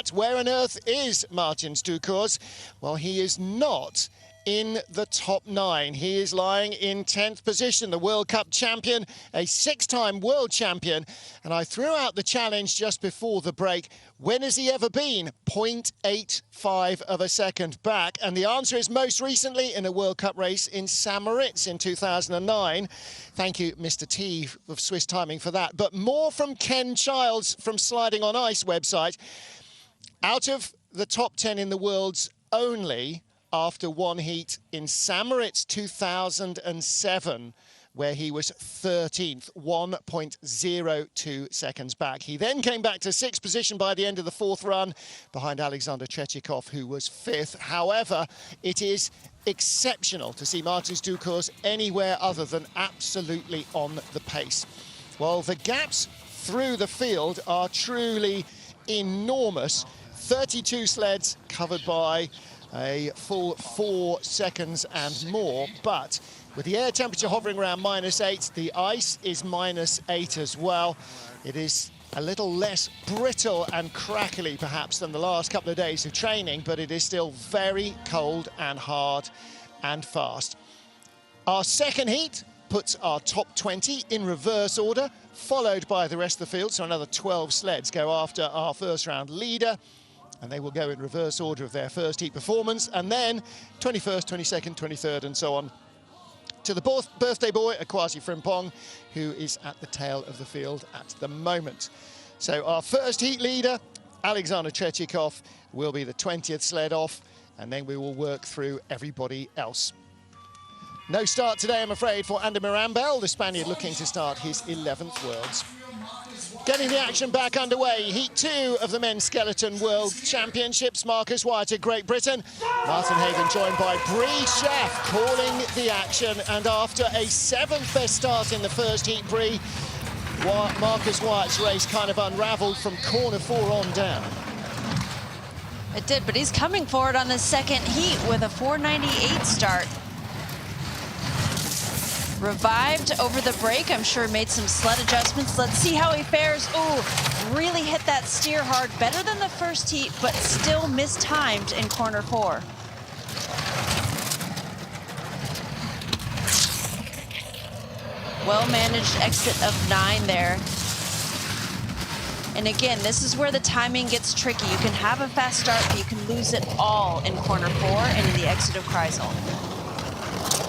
But where on earth is Martins Dukurs? Well, he is not in the top 9. He is lying in 10th position, the World Cup champion, a 6-time world champion. And I threw out the challenge just before the break. When has he ever been 0.85 of a second back? And the answer is most recently in a World Cup race in St. Moritz in 2009. Thank you, Mr. T of Swiss Timing for that. But more from Ken Childs from Sliding on Ice website. Out of the top 10 in the world's only after one heat in St. Moritz 2007, where he was 13th, 1.02 seconds back. He then came back to 6th position by the end of the 4th run, behind Alexander Tretiakov, who was 5th. However, it is exceptional to see Martins Dukurs anywhere other than absolutely on the pace. Well, the gaps through the field are truly enormous. 32 sleds covered by a full 4 seconds and more, but with the air temperature hovering around -8, the ice is -8 as well. It is a little less brittle and crackly perhaps than the last couple of days of training, but it is still very cold and hard and fast. Our second heat puts our top 20 in reverse order, followed by the rest of the field, so another 12 sleds go after our first round leader, and they will go in reverse order of their first heat performance, and then 21st, 22nd, 23rd, and so on, to the birthday boy, Akwasi Frimpong, who is at the tail of the field at the moment. So our first heat leader, Alexander Tretiakov, will be the 20th sled off, and then we will work through everybody else. No start today, I'm afraid, for Ander Mirambel, the Spaniard looking to start his 11th Worlds. Getting the action back underway, Heat 2 of the Men's Skeleton World Championships. Marcus Wyatt of Great Britain. Martin Hagen joined by Bree Schaff calling the action. And after a 7th best start in the first heat, Bree, Marcus Wyatt's race kind of unravelled from corner 4 on down. It did, but he's coming forward on the second heat with a 498 start. Revived over the break, I'm sure made some sled adjustments. Let's see how he fares. Ooh, really hit that steer hard, better than the first heat, but still mistimed in corner 4. Well-managed exit of 9 there. And again, this is where the timing gets tricky. You can have a fast start, but you can lose it all in corner 4 and in the exit of Chrysler.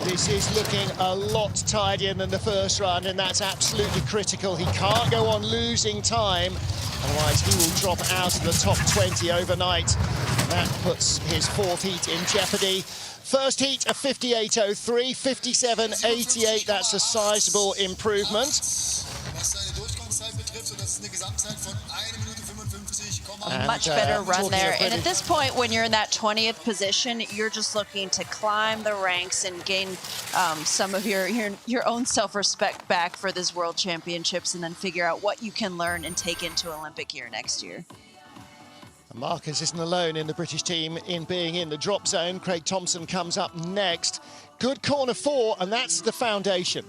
This is looking a lot tidier than the first run, and that's absolutely critical. He can't go on losing time, otherwise he will drop out of the top 20 overnight. And that puts his 4th heat in jeopardy. First heat, a 58.03, 57.88, that's a sizable improvement. A much better run there. And at this point, when you're in that 20th position, you're just looking to climb the ranks and gain some of your own self-respect back for this World Championships, and then figure out what you can learn and take into Olympic year next year. Marcus isn't alone in the British team in being in the drop zone. Craig Thompson comes up next. Good corner 4, and that's the foundation.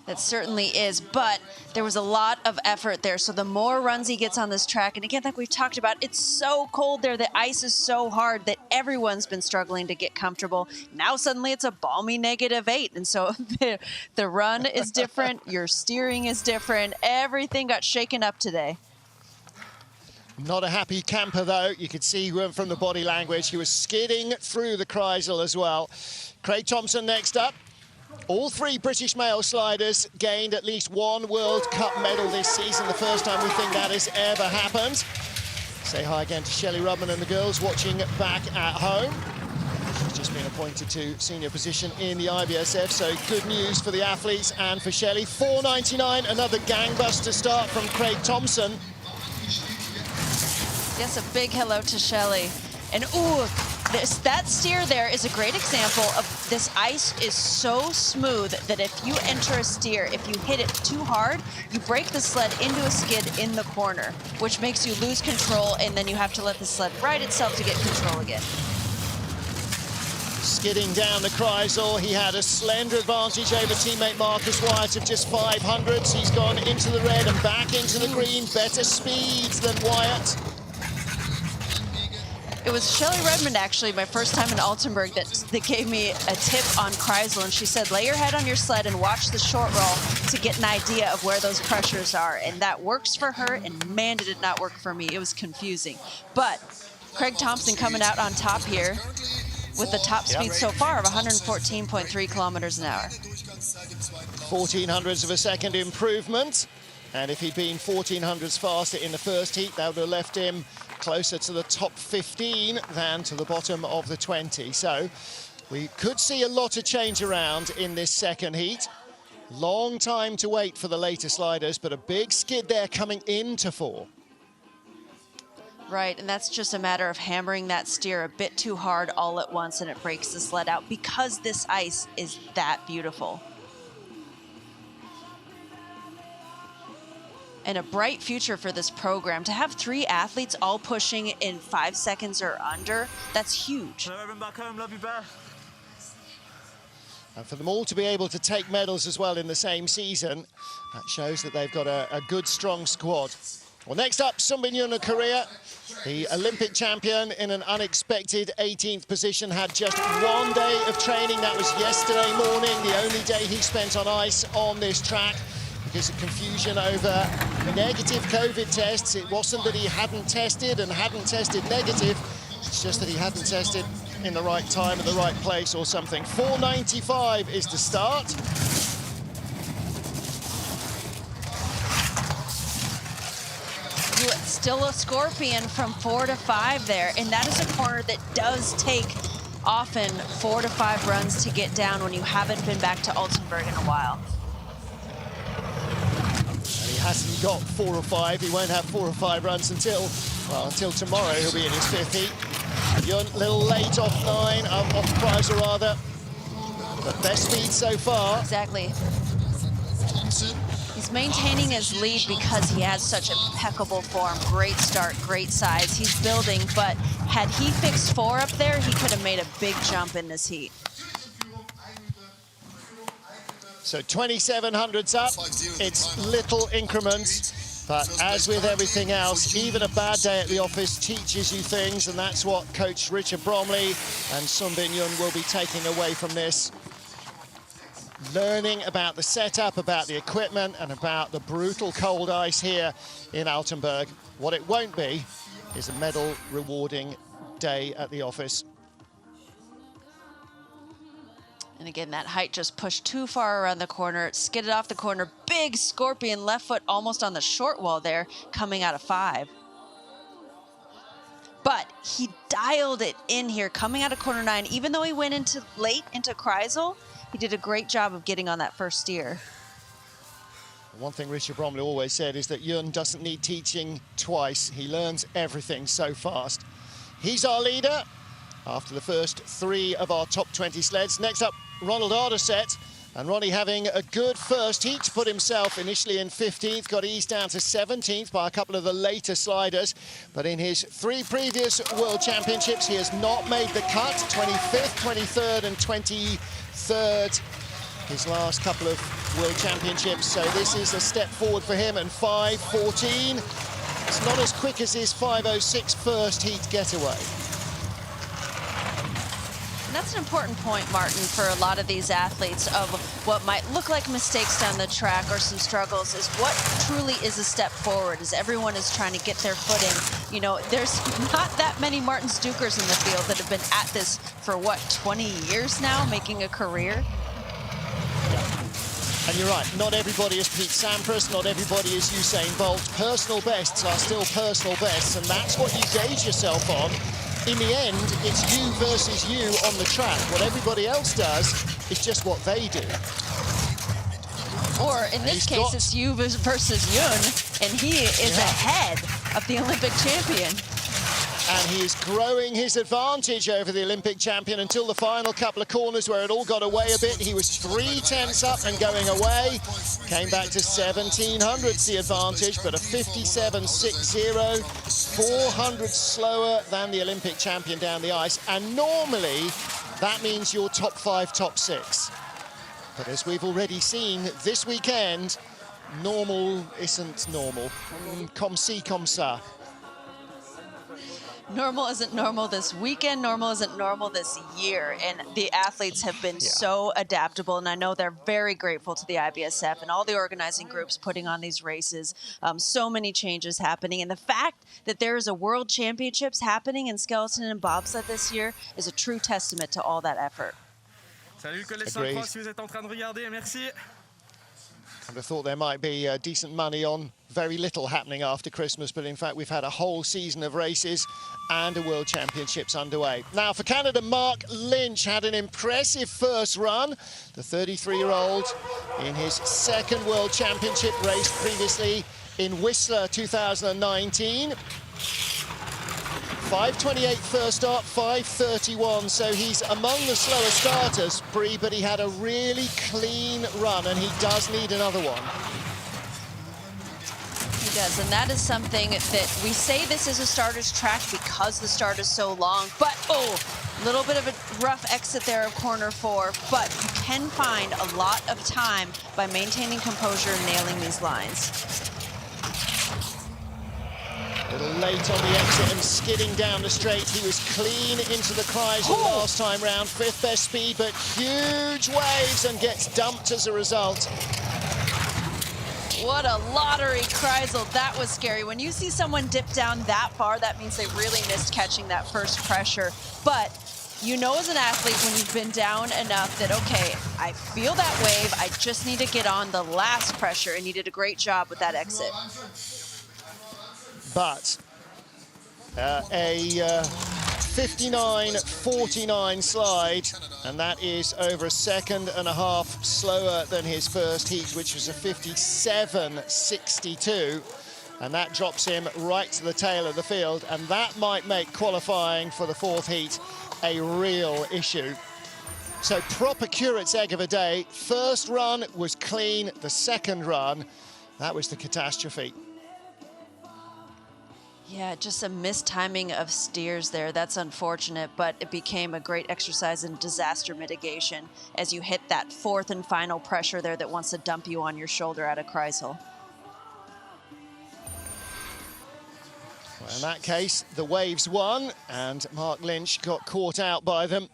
That certainly is, but there was a lot of effort there. So the more runs he gets on this track, and again, like we've talked about, it's so cold there. The ice is so hard that everyone's been struggling to get comfortable. Now suddenly it's a balmy -8. And so the run is different. Your steering is different. Everything got shaken up today. Not a happy camper, though. You could see from the body language, he was skidding through the Chrysler as well. Craig Thompson next up. All 3 British male sliders gained at least 1 World Cup medal this season, the first time we think that has ever happened. Say hi again to Shelley Rubman and the girls watching back at home. She's just been appointed to senior position in the IBSF, so good news for the athletes and for Shelley. 4.99, another gangbuster start from Craig Thompson. Yes, a big hello to Shelley. And ooh, that steer there is a great example of this ice is so smooth that if you enter a steer, if you hit it too hard, you break the sled into a skid in the corner, which makes you lose control, and then you have to let the sled right itself to get control again. Skidding down the Chrysler, he had a slender advantage over teammate Marcus Wyatt of just 500s. He's gone into the red and back into the green. Better speeds than Wyatt. It was Shelley Redmond, actually, my first time in Altenberg, that gave me a tip on Chrysler, and she said, lay your head on your sled and watch the short roll to get an idea of where those pressures are. And that works for her, and man, did it not work for me. It was confusing. But Craig Thompson coming out on top here with the top speed so far of 114.3 kilometers an hour. 1400ths of a second improvement. And if he'd been 1400ths faster in the first heat, that would have left him closer to the top 15 than to the bottom of the 20. So we could see a lot of change around in this second heat. Long time to wait for the later sliders, but a big skid there coming into 4. Right, and that's just a matter of hammering that steer a bit too hard all at once, and it breaks the sled out because this ice is that beautiful. And a bright future for this program. To have 3 athletes all pushing in 5 seconds or under, that's huge. Hello, everyone back home. Love you, Bear. And for them all to be able to take medals as well in the same season, that shows that they've got a good, strong squad. Well, next up, Sungbin Yoon of Korea, the Olympic champion, in an unexpected 18th position, had just 1 day of training. That was yesterday morning, the only day he spent on ice on this track. Because of confusion over negative COVID tests. It wasn't that he hadn't tested and hadn't tested negative. It's just that he hadn't tested in the right time at the right place or something. 4:95 is the start. Still a scorpion from 4 to 5 there. And that is a corner that does take often 4 to 5 runs to get down when you haven't been back to Altenberg in a while. Hasn't got 4 or 5. He won't have 4 or 5 runs until tomorrow. He'll be in his 5th heat. Yoon, a little late off 9, off Chrysler rather. But best speed so far. Exactly. He's maintaining his lead because he has such impeccable form. Great start, great size. He's building, but had he fixed 4 up there, he could have made a big jump in this heat. So 2700s up, it's little increments, but as with everything else, even a bad day at the office teaches you things, and that's what Coach Richard Bromley and Sungbin Yoon will be taking away from this. Learning about the setup, about the equipment, and about the brutal cold ice here in Altenberg. What it won't be is a medal-rewarding day at the office. And again, that height just pushed too far around the corner, skidded off the corner. Big scorpion left foot almost on the short wall there, coming out of 5. But he dialed it in here, coming out of corner 9. Even though he went late into Chrysler, he did a great job of getting on that first steer. One thing Richard Bromley always said is that Yoon doesn't need teaching twice. He learns everything so fast. He's our leader after the first 3 of our top 20 sleds. Next up, Ronald Arderset, and Ronnie having a good first heat to put himself initially in 15th, got eased down to 17th by a couple of the later sliders, but in his 3 previous World Championships he has not made the cut. 25th, 23rd and 23rd his last couple of World Championships, so this is a step forward for him. And 5:14, it's not as quick as his 5:06 first heat getaway. That's an important point, Martin, for a lot of these athletes of what might look like mistakes down the track or some struggles is what truly is a step forward as everyone is trying to get their footing. You know, there's not that many Martins Dukurs in the field that have been at this for, what, 20 years now, making a career? Yeah. And you're right, not everybody is Pete Sampras, not everybody is Usain Bolt. Personal bests are still personal bests, and that's what you gauge yourself on. In the end, it's you versus you on the track. What everybody else does is just what they do. Or in this case, it's you versus Yoon, and he is ahead of the Olympic champion. And he is growing his advantage over the Olympic champion until the final couple of corners where it all got away a bit. He was 3/10 up and going away. Came back to 1700s the advantage, but a 57.60, 400 slower than the Olympic champion down the ice. And normally, that means you're top 5, top 6. But as we've already seen this weekend, normal isn't normal. Comme ci, comme ça. Normal isn't normal this weekend. Normal isn't normal this year. And the athletes have been so adaptable. And I know they're very grateful to the IBSF and all the organizing groups putting on these races. So many changes happening. And the fact that there is a World Championships happening in skeleton and bobsled this year is a true testament to all that effort. Agreed. I'd have thought there might be decent money on very little happening after Christmas, but in fact we've had a whole season of races and a World Championships underway. Now for Canada, Mark Lynch had an impressive first run. The 33-year-old in his second World Championship race previously in Whistler 2019. 5:28 first start, 5:31, so he's among the slower starters, Bree, but he had a really clean run, and he does need another one. He does, and that is something that we say this is a starter's track because the start is so long, but a little bit of a rough exit there of corner 4, but you can find a lot of time by maintaining composure and nailing these lines. A little late on the exit and skidding down the straight. He was clean into the Chrysler last time round. 5th best speed, but huge waves and gets dumped as a result. What a lottery Chrysler. That was scary. When you see someone dip down that far, that means they really missed catching that first pressure. But you know as an athlete when you've been down enough that, okay, I feel that wave. I just need to get on the last pressure, and he did a great job with that exit. But a 59.49 slide, and that is over a second and a half slower than his first heat, which was a 57.62, and that drops him right to the tail of the field, and that might make qualifying for the 4th heat a real issue. So proper curate's egg of a day. First run was clean, the second run, that was the catastrophe. Yeah, just a mistiming of steers there. That's unfortunate, but it became a great exercise in disaster mitigation as you hit that 4th and final pressure there that wants to dump you on your shoulder out of Chrysler. Well, in that case, the waves won, and Mark Lynch got caught out by them.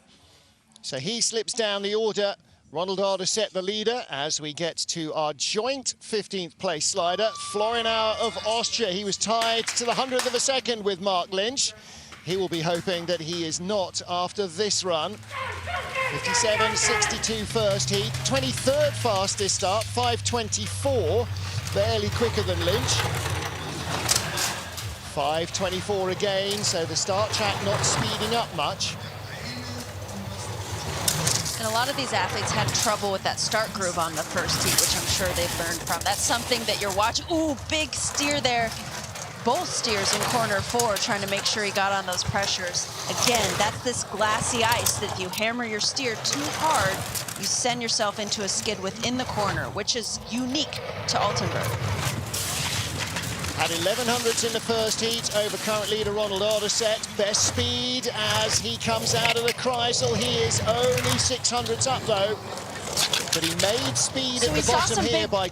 So he slips down the order. Ronald Arderset the leader as we get to our joint 15th place slider, Florinauer of Austria. He was tied to the 100th of a second with Mark Lynch. He will be hoping that he is not after this run. 57.62 first heat, 23rd fastest start, 5:24, barely quicker than Lynch. 5:24 again, so the start track not speeding up much. And a lot of these athletes had trouble with that start groove on the first heat, which I'm sure they've learned from. That's something that you're watching. Ooh, big steer there. Both steers in corner 4 trying to make sure he got on those pressures. Again, that's this glassy ice that if you hammer your steer too hard, you send yourself into a skid within the corner, which is unique to Altenberg. At 1100s in the first heat over current leader Ronald Arderset. Best speed as he comes out of the Chrysler. He is only 600s up though, but he made speed at the bottom here by...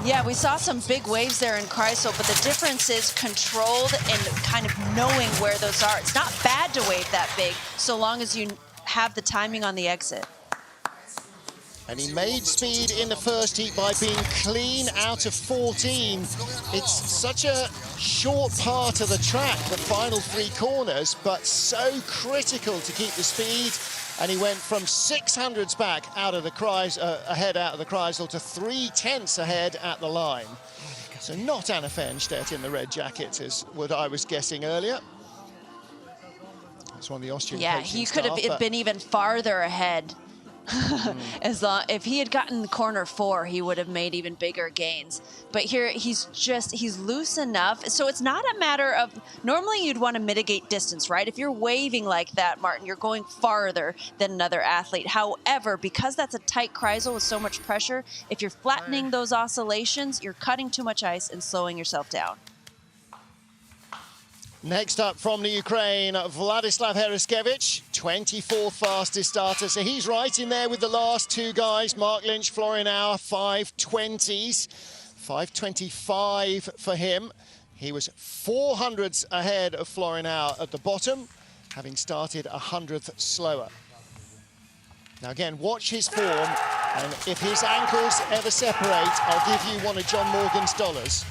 Yeah, we saw some big waves there in Chrysler, but the difference is controlled and kind of knowing where those are. It's not bad to wave that big, so long as you have the timing on the exit. And he made speed in the first heat by being clean out of 14. It's such a short part of the track, the final 3 corners, but so critical to keep the speed. And he went from 600s back out of the ahead out of the Chrysler to 3/10 ahead at the line. So not Anna Fernstedt in the red jacket is what I was guessing earlier. That's one of the Austrian Yeah, he could have been even farther ahead. If he had gotten the corner 4, he would have made even bigger gains. But here he's loose enough. So it's not a matter of, normally you'd want to mitigate distance, right? If you're waving like that, Martin, you're going farther than another athlete. However, because that's a tight Chrysler with so much pressure, if you're flattening those oscillations, you're cutting too much ice and slowing yourself down. Next up from the Ukraine, Vladislav Hereskevich, 24th fastest starter. So he's right in there with the last two guys, Mark Lynch, Florian Auer, 5:20s. 5:25 for him. He was 400ths ahead of Florian Auer at the bottom, having started 100th slower. Now again, watch his form, and if his ankles ever separate, I'll give you one of John Morgan's dollars.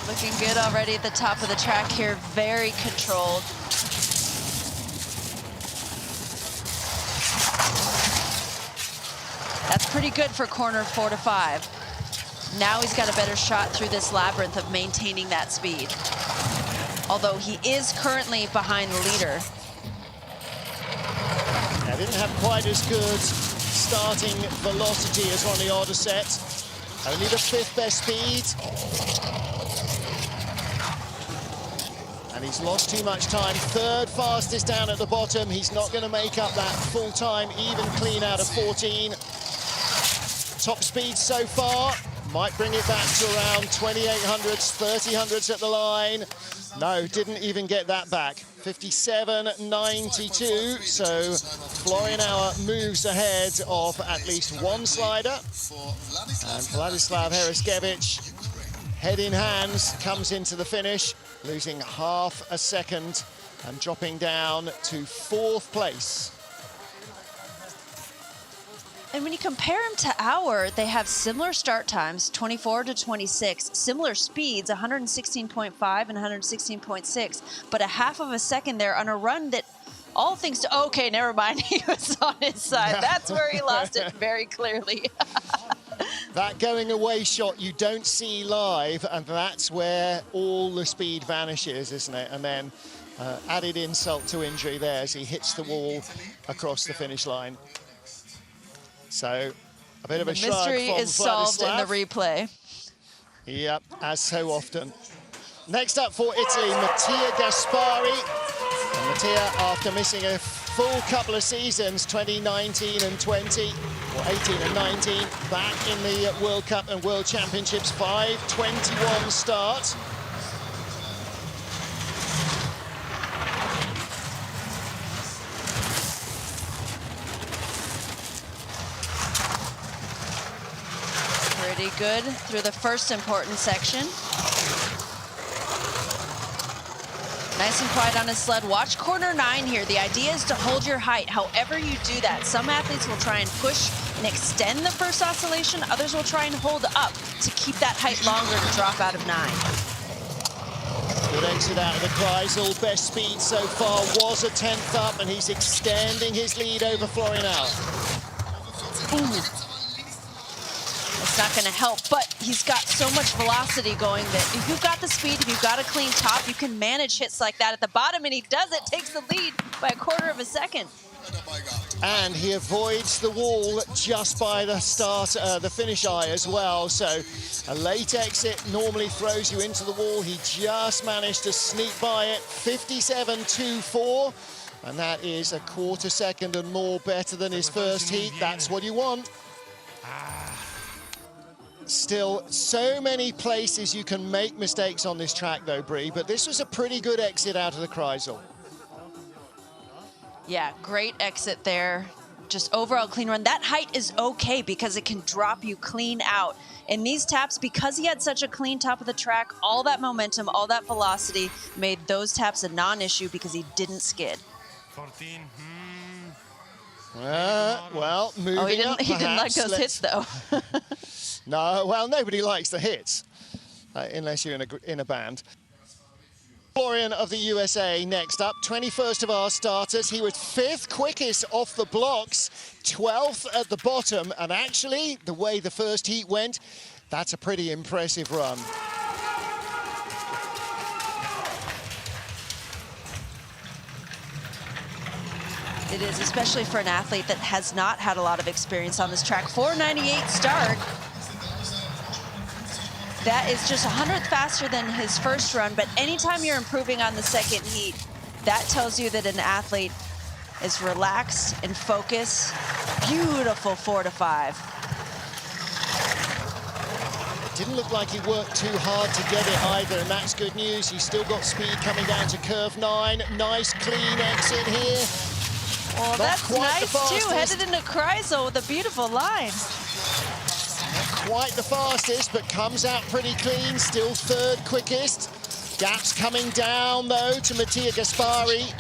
Looking good already at the top of the track here, very controlled. That's pretty good for corner 4 to 5. Now he's got a better shot through this labyrinth of maintaining that speed. Although he is currently behind the leader. Yeah, didn't have quite as good starting velocity as Ronnie Alderset. Only the 5th best speed. And he's lost too much time. 3rd fastest down at the bottom. He's not going to make up that full time, even clean out of 14. Top speed so far. Might bring it back to around 2800s, 3000s at the line. No, didn't even get that back. 57.92. So Florian Auer moves ahead of at least one slider. And Vladislav Hereskevich, head in hands, comes into the finish, losing half a second and dropping down to 4th place. And when you compare him to Auer, they have similar start times, 24 to 26, similar speeds, 116.5 and 116.6, but a half of a second there on a run that all things to, okay, never mind, he was on his side. That's where he lost it very clearly. That going away shot you don't see live, and that's where all the speed vanishes, isn't it? And then added insult to injury there as he hits the wall across the finish line. So a bit of a shrug from the mystery is solved in the replay. Yep, as so often. Next up for Italy, Mattia Gaspari. And Mattia, after missing a full couple of seasons, 2019 and 20, or 18 and 19, back in the World Cup and World Championships, 5:21 start. Pretty good through the first important section. Nice and quiet on his sled. Watch corner 9 here. The idea is to hold your height. However you do that, some athletes will try and push and extend the first oscillation. Others will try and hold up to keep that height longer to drop out of 9. Good exit out of the Chrysler. Best speed so far was a 10th up, and he's extending his lead over Florian Auer. It's not going to help, but he's got so much velocity going that if you've got the speed, if you've got a clean top, you can manage hits like that at the bottom, and he does it, takes the lead by a quarter of a second. And he avoids the wall just by the start, the finish eye as well. So a late exit normally throws you into the wall. He just managed to sneak by it, 57.24. And that is a quarter second and more better than his first heat. That's what you want. Still, so many places you can make mistakes on this track, though, Brie, but this was a pretty good exit out of the Chrysler. Yeah, great exit there. Just overall clean run. That height is okay because it can drop you clean out. In these taps, because he had such a clean top of the track, all that momentum, all that velocity made those taps a non-issue because he didn't skid. 14. Well, moving up, he didn't like those hits, though. No, well, nobody likes the hits, unless you're in a band. Florian of the USA next up, 21st of our starters. He was 5th quickest off the blocks, 12th at the bottom, and actually, the way the first heat went, that's a pretty impressive run. It is, especially for an athlete that has not had a lot of experience on this track. 4:98 start. That is just 100th faster than his first run, but anytime you're improving on the second heat, that tells you that an athlete is relaxed and focused. Beautiful 4 to 5. Didn't look like he worked too hard to get it either, and that's good news. He's still got speed coming down to curve 9. Nice, clean exit here. Well, that's nice too. Headed into Chrysler with a beautiful line. Not quite the fastest, but comes out pretty clean. Still third quickest. Gaps coming down though to Mattia Gaspari.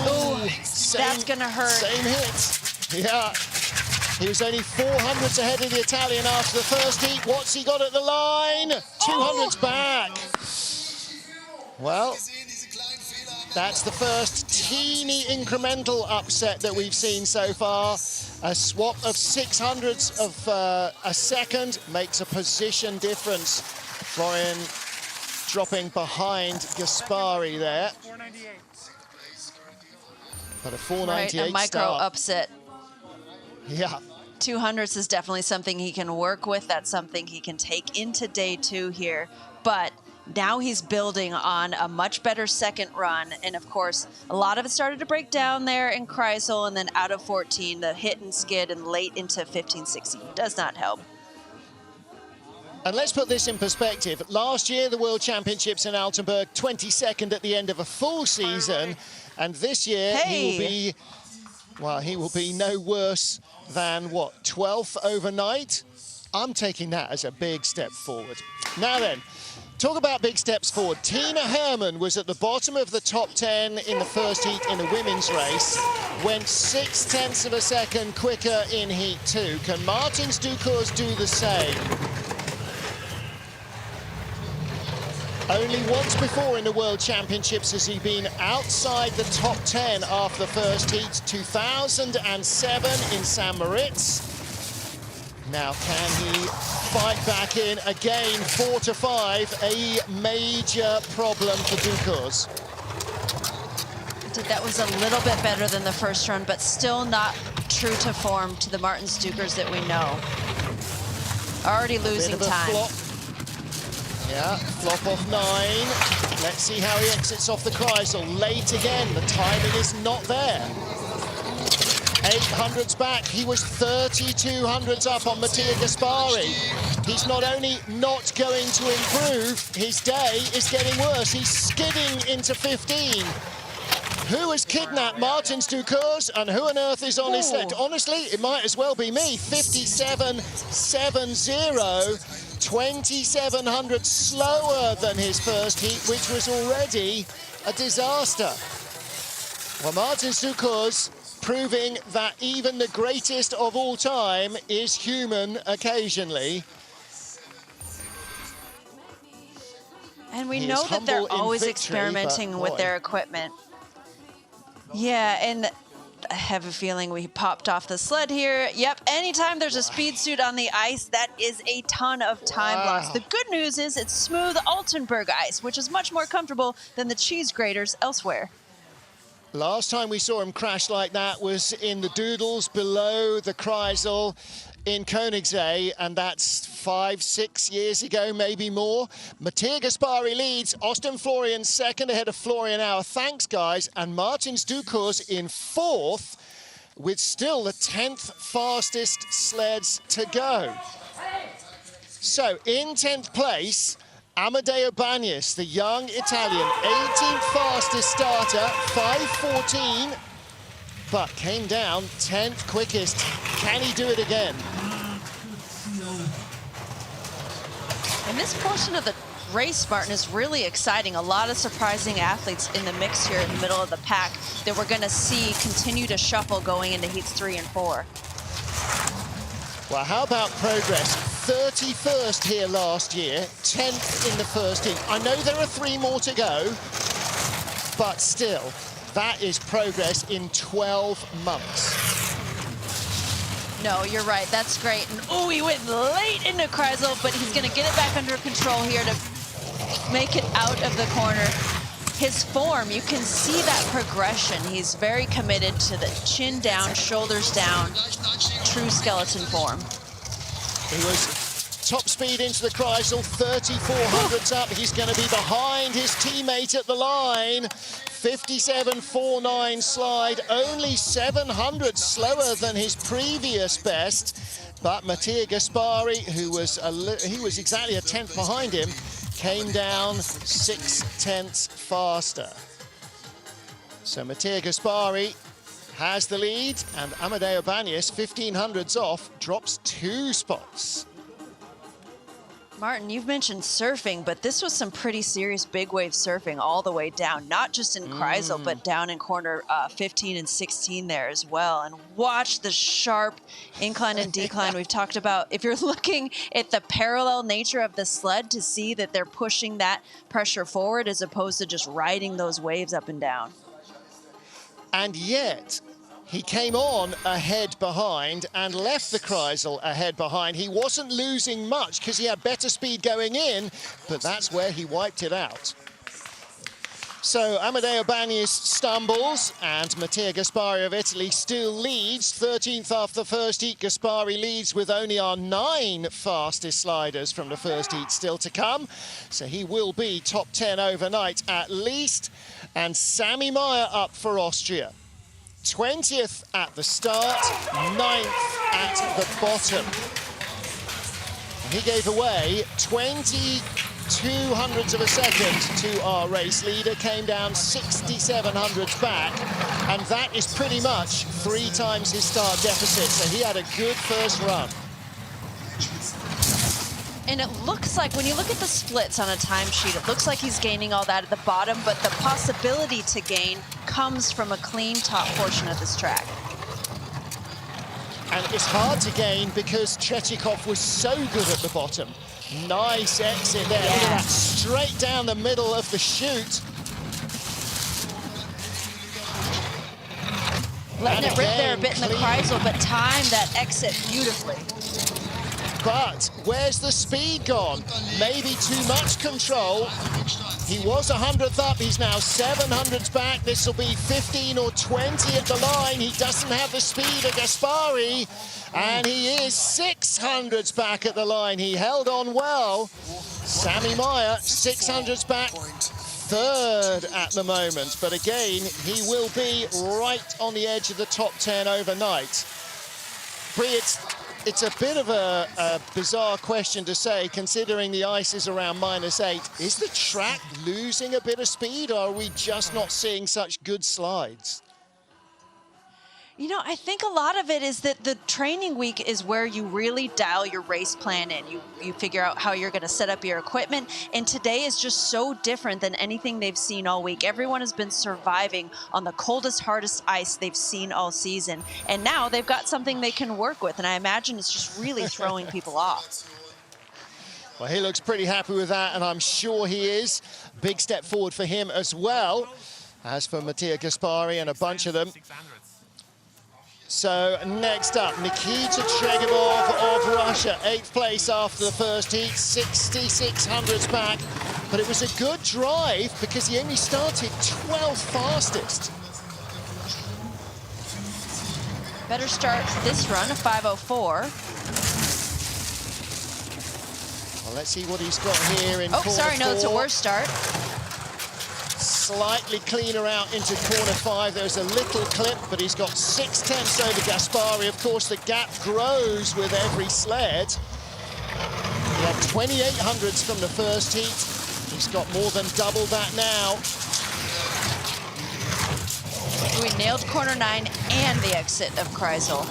Oh, that's gonna hurt. Same hit. Yeah. He was only 400s ahead of the Italian after the first heat. What's he got at the line? 200s back. Well, that's the first teeny incremental upset that we've seen so far. A swap of 600ths of a second makes a position difference. Florian dropping behind Gaspari there. But a 498 right, a micro start. upset. Yeah. 200s is definitely something he can work with. That's something he can take into day 2 here. But now he's building on a much better second run. And of course, a lot of it started to break down there in Chrysler, and then out of 14, the hit and skid and late into 15, 16 does not help. And let's put this in perspective. Last year, the World Championships in Altenberg, 22nd at the end of a full season. And this year, he will be no worse than, what, 12th overnight? I'm taking that as a big step forward. Now then, talk about big steps forward. Tina Hermann was at the bottom of the top 10 in the first heat in the women's race, went 0.6 of a second quicker in heat 2. Can Martins Dukurs do the same? Only once before in the World Championships has he been outside the top 10 after the first heat, 2007 in St. Moritz. Now can he fight back in again? 4 to 5, a major problem for Dukurs. That was a little bit better than the first run, but still not true to form to the Martins Dukurs that we know. Already losing time. Flop. Yeah, flop off 9. Let's see how he exits off the Chrysler. Late again, the timing is not there. 800s back, he was 3200s up on Mattia Gaspari. He's not only not going to improve, his day is getting worse. He's skidding into 15. Who has kidnapped Martins Dukurs and who on earth is on his sled? Honestly, it might as well be me. 57.70, 2700 slower than his first heat, which was already a disaster. Well, Martins Dukurs proving that even the greatest of all time is human occasionally. And we know that they're always experimenting with their equipment. Yeah, and I have a feeling we popped off the sled here. Yep, anytime there's a speed suit on the ice, that is a ton of time lost. The good news is it's smooth Altenberg ice, which is much more comfortable than the cheese graters elsewhere. Last time we saw him crash like that was in the Doodles below the Chrysler in Koenigsee, and that's 5-6 years ago, maybe more. Mattia Gaspari leads, Austin Florian second ahead of Florian Auer. Thanks, guys. And Martins Dukurs in 4th with still the 10th fastest sleds to go. So in 10th place, Amedeo Banyas, the young Italian, 18th fastest starter, 5:14, but came down 10th quickest. Can he do it again? And this portion of the race, Martin, is really exciting. A lot of surprising athletes in the mix here in the middle of the pack that we're going to see continue to shuffle going into heats 3 and 4. Well, how about progress? 31st here last year, 10th in the first heat. I know there are 3 more to go, but still, that is progress in 12 months. No, you're right. That's great. And oh, he went late into Chrysler, but he's going to get it back under control here to make it out of the corner. His form, you can see that progression. He's very committed to the chin down, shoulders down, true skeleton form. He was top speed into the Chrysler, 3400s up. He's going to be behind his teammate at the line. 57.49 slide, only 700 slower than his previous best. But Mattia Gaspari, who was he was exactly a tenth behind him, came down 0.6 faster. So Mattia Gaspari has the lead, and Amadeo Banyas, 1500s off, drops 2 spots. Martin, you've mentioned surfing, but this was some pretty serious big wave surfing all the way down, not just in Chrysler, but down in corner 15 and 16 there as well. And watch the sharp incline and decline we've talked about. If you're looking at the parallel nature of the sled to see that they're pushing that pressure forward as opposed to just riding those waves up and down. And yet, he came on ahead behind and left the Chrysler ahead behind. He wasn't losing much because he had better speed going in, but that's where he wiped it out. So Amadeo Banyas stumbles, and Mattia Gaspari of Italy still leads. 13th after the first heat. Gaspari leads with only our 9 fastest sliders from the first heat still to come. So he will be top 10 overnight at least. And Sami Meyer up for Austria. 20th at the start, 9th at the bottom. And he gave away 22 hundredths of a second to our race leader, came down 67 hundredths back, and that is pretty much 3 times his start deficit, so he had a good first run. And it looks like, when you look at the splits on a timesheet, it looks like he's gaining all that at the bottom, but the possibility to gain comes from a clean top portion of this track. And it's hard to gain because Tretiakov was so good at the bottom. Nice exit there. Yeah. Look at that, straight down the middle of the chute. Letting it rip there a bit in the Chrysler, but timed that exit beautifully. But where's the speed gone? Maybe too much control. He was 100th up, he's now 700ths back. This will be 15 or 20 at the line. He doesn't have the speed of Gaspari, and he is 600ths back at the line. He held on well. Sami Meyer, 600ths back, 3rd at the moment. But again, he will be right on the edge of the top 10 overnight. Brie, it's a bit of a bizarre question to say, considering the ice is around -8. Is the track losing a bit of speed, or are we just not seeing such good slides? You know, I think a lot of it is that the training week is where you really dial your race plan in. You figure out how you're going to set up your equipment, and today is just so different than anything they've seen all week. Everyone has been surviving on the coldest, hardest ice they've seen all season, and now they've got something they can work with, and I imagine it's just really throwing people off. Well, he looks pretty happy with that, and I'm sure he is. Big step forward for him as well, as for Mattia Gaspari and a bunch of them. So next up, Nikita Tretiakov of Russia, 8th place after the first heat, 6,600ths back. But it was a good drive because he only started 12th fastest. Better start this run, a 5:04. Well, let's see what he's got here in corner 4. No, it's a worse start. Slightly cleaner out into corner 5. There's a little clip, but he's got 0.6 over Gaspari. Of course, the gap grows with every sled. He had 2,800ths from the first heat. He's got more than double that now. We nailed corner 9 and the exit of Chrysler.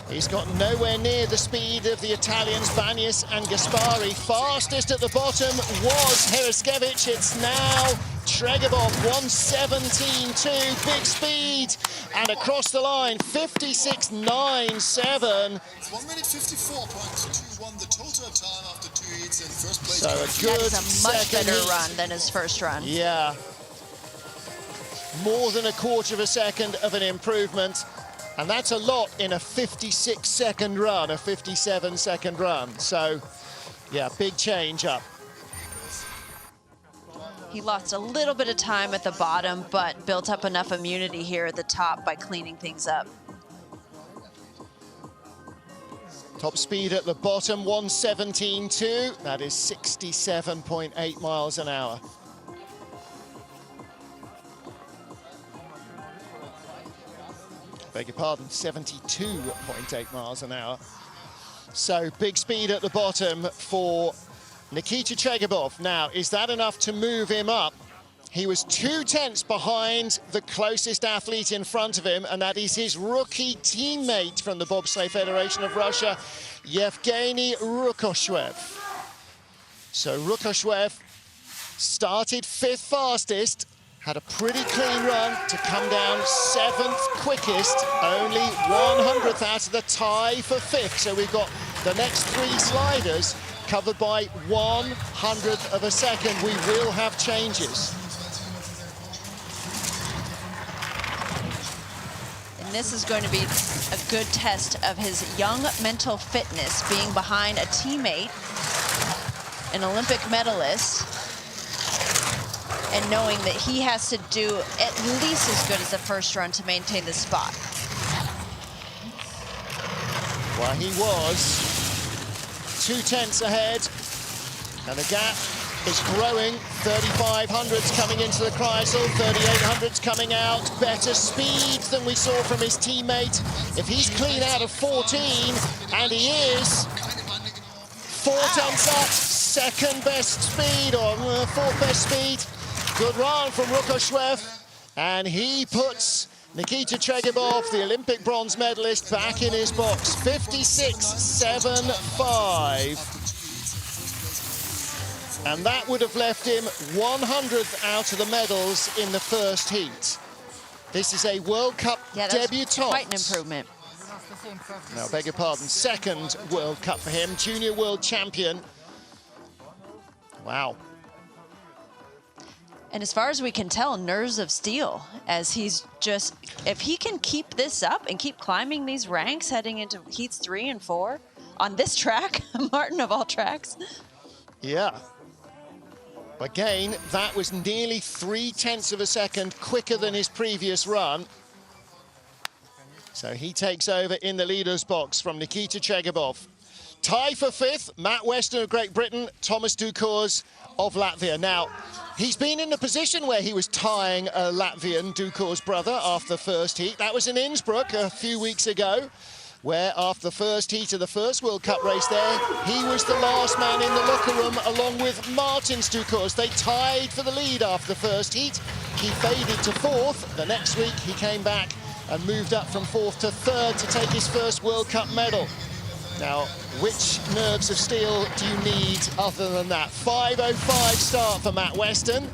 He's got nowhere near the speed of the Italians, Banyas and Gaspari. Fastest at the bottom was Heraskevich. It's now Tretiakov, 1:17.2, big speed. And across the line, 56.97. 1 minute 54.21, the total time after 2 heats in first place. So a good That is a much better heat. run than his first run. Yeah. More than a quarter of a second of an improvement. And that's a lot in a 56-second run, a 57-second run. So, yeah, big change up. He lost a little bit of time at the bottom, but built up enough immunity here at the top by cleaning things up. Top speed at the bottom, 1:17.2. That is 67.8 miles an hour. Beg your pardon, 72.8 miles an hour. So big speed at the bottom for Nikita Tretiakov. Now, is that enough to move him up? He was 2/10 behind the closest athlete in front of him, and that is his rookie teammate from the Bobsleigh Federation of Russia, Yevgeny Rukoshwev. So Rukoshwev started 5th fastest, had a pretty clean run to come down 7th quickest, only 100th out of the tie for 5th. So we've got the next 3 sliders covered by 100th of a second. We will have changes. And this is going to be a good test of his young mental fitness, being behind a teammate, an Olympic medalist, and knowing that he has to do at least as good as the first run to maintain the spot. Well, he was 2/10 ahead, and the gap is growing. 3500s coming into the Chrysler, 3800s coming out. Better speed than we saw from his teammate. If he's clean out of 14, and he is, 4/10 up, 2nd best speed, or 4th best speed. Good run from Rukoshwev, and he puts Nikita Tretiakov, the Olympic bronze medalist, back in his box. 56.75. And that would have left him 100th out of the medals in the first heat. This is a World Cup debutant. Quite an improvement. No, beg your pardon, 2nd World Cup for him, junior world champion. Wow. And as far as we can tell, nerves of steel, as he's just, if he can keep this up and keep climbing these ranks heading into heats 3 and 4 on this track, Martin of all tracks. Yeah. Again, that was nearly 3/10 of a second quicker than his previous run. So he takes over in the leader's box from Nikita Tretiakov. Tie for 5th, Matt Weston of Great Britain, Thomas Dukurs of Latvia. Now, he's been in a position where he was tying a Latvian, Dukurs' brother, after the first heat. That was in Innsbruck a few weeks ago, where after the first heat of the first World Cup race there, he was the last man in the locker room along with Martins Dukurs. They tied for the lead after the first heat. He faded to 4th. The next week he came back and moved up from 4th to 3rd to take his first World Cup medal. Now, which nerves of steel do you need other than that? 5:05 start for Matt Weston,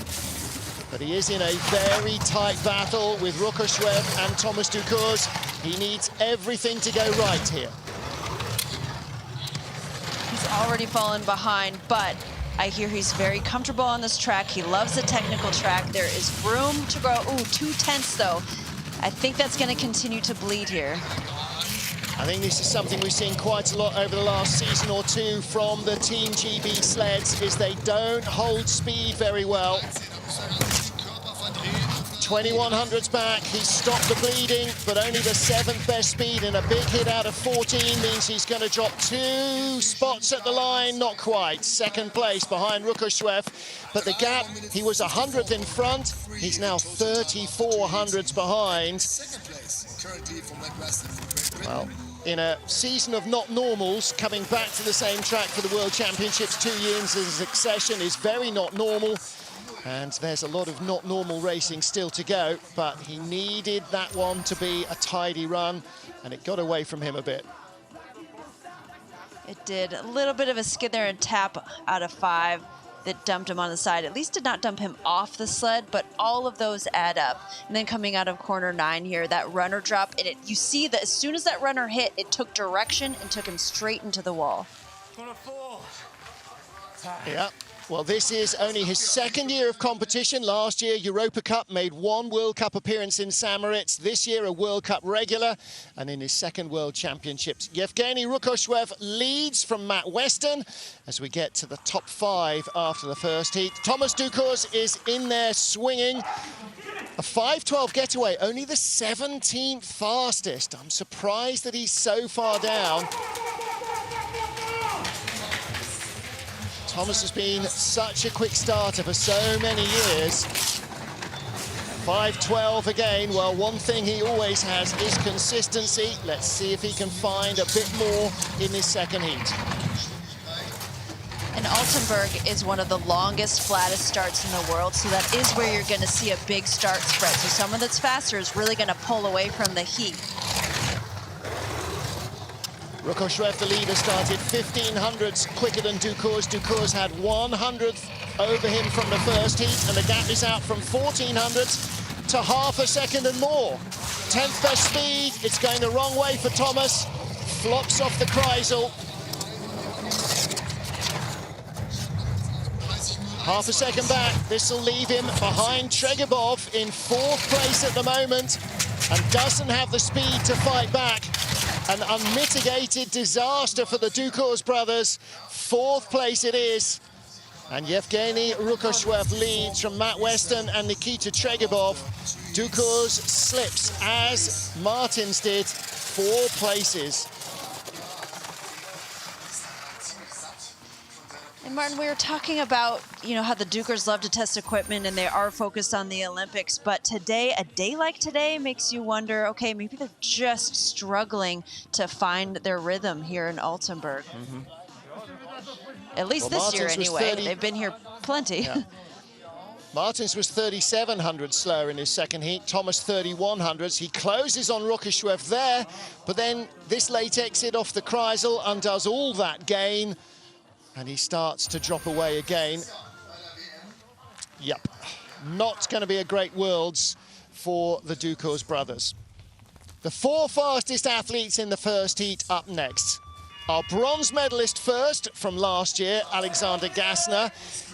but he is in a very tight battle with Rukoshwev and Thomas Dukurs. He needs everything to go right here. He's already fallen behind, but I hear he's very comfortable on this track. He loves the technical track. There is room to grow. Ooh, 2/10 though. I think that's going to continue to bleed here. I think this is something we've seen quite a lot over the last season or two from the Team GB sleds, is they don't hold speed very well. 2100s back, he's stopped the bleeding, but only the 7th best speed, and a big hit out of 14 means he's going to drop 2 spots at the line, not quite. 2nd place behind Rukoshwev, but the gap, he was 100th in front, he's now 3400s behind. 2nd place currently for Matt Weston from Great Britain. Well, in a season of not normals, coming back to the same track for the World Championships 2 years in succession is very not normal. And there's a lot of not normal racing still to go, but he needed that one to be a tidy run, and it got away from him a bit. It did. A little bit of a skid there and tap out of 5 that dumped him on the side. At least did not dump him off the sled, but all of those add up. And then coming out of corner 9 here, that runner drop, and you see that as soon as that runner hit, it took direction and took him straight into the wall. Yeah. Well, this is only his 2nd year of competition. Last year, Europa Cup, made 1 World Cup appearance in St. Moritz. This year, a World Cup regular, and in his 2nd World Championships. Yevgeny Rukoshwev leads from Matt Weston as we get to the top 5 after the first heat. Thomas Dukurs is in there swinging. A 5:12 getaway, only the 17th fastest. I'm surprised that he's so far down. Thomas has been such a quick starter for so many years. 5:12 again. Well, one thing he always has is consistency. Let's see if he can find a bit more in this second heat. And Altenberg is one of the longest, flattest starts in the world, so that is where you're going to see a big start spread. So someone that's faster is really going to pull away from the heat. Rukoshwev, the leader, started 1500ths quicker than Dukurs. Dukurs had 100th over him from the first heat, and the gap is out from 1400ths to half a second and more. 10th best speed. It's going the wrong way for Thomas. Flops off the Chrysler. Half a second back. This will leave him behind Tretiakov in 4th place at the moment, and doesn't have the speed to fight back. An unmitigated disaster for the Dukurs brothers. 4th place it is. And Yevgeny Rukoshwev leads from Matt Weston and Nikita Tretiakov. Dukurs slips as Martins did, 4 places. And Martin, we were talking about, how the Dukurs love to test equipment and they are focused on the Olympics, but today, a day like today makes you wonder, okay, maybe they're just struggling to find their rhythm here in Altenberg. At least this year anyway. They've been here plenty. Yeah. Martins was 3,700 slower in his second heat. Thomas 3,100s. He closes on Rukoshwev there, but then this late exit off the Chrysler undoes all that gain, and he starts to drop away again. Yep, not going to be a great Worlds for the Dukurs brothers. The 4 fastest athletes in the first heat up next. Our bronze medalist first from last year, Alexander Gassner.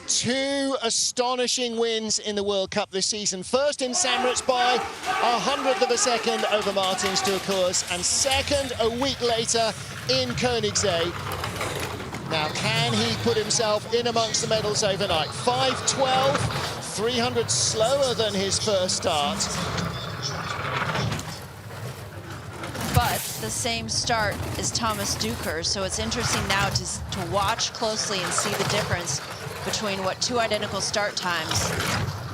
2 astonishing wins in the World Cup this season. First in Samoritz by 100th of a second over Martins Dukurs, and second a week later in Koenigsegg. Now, can he put himself in amongst the medals overnight? 5:12, 300 slower than his first start. But the same start as Thomas Dukurs, so it's interesting now to watch closely and see the difference between what 2 identical start times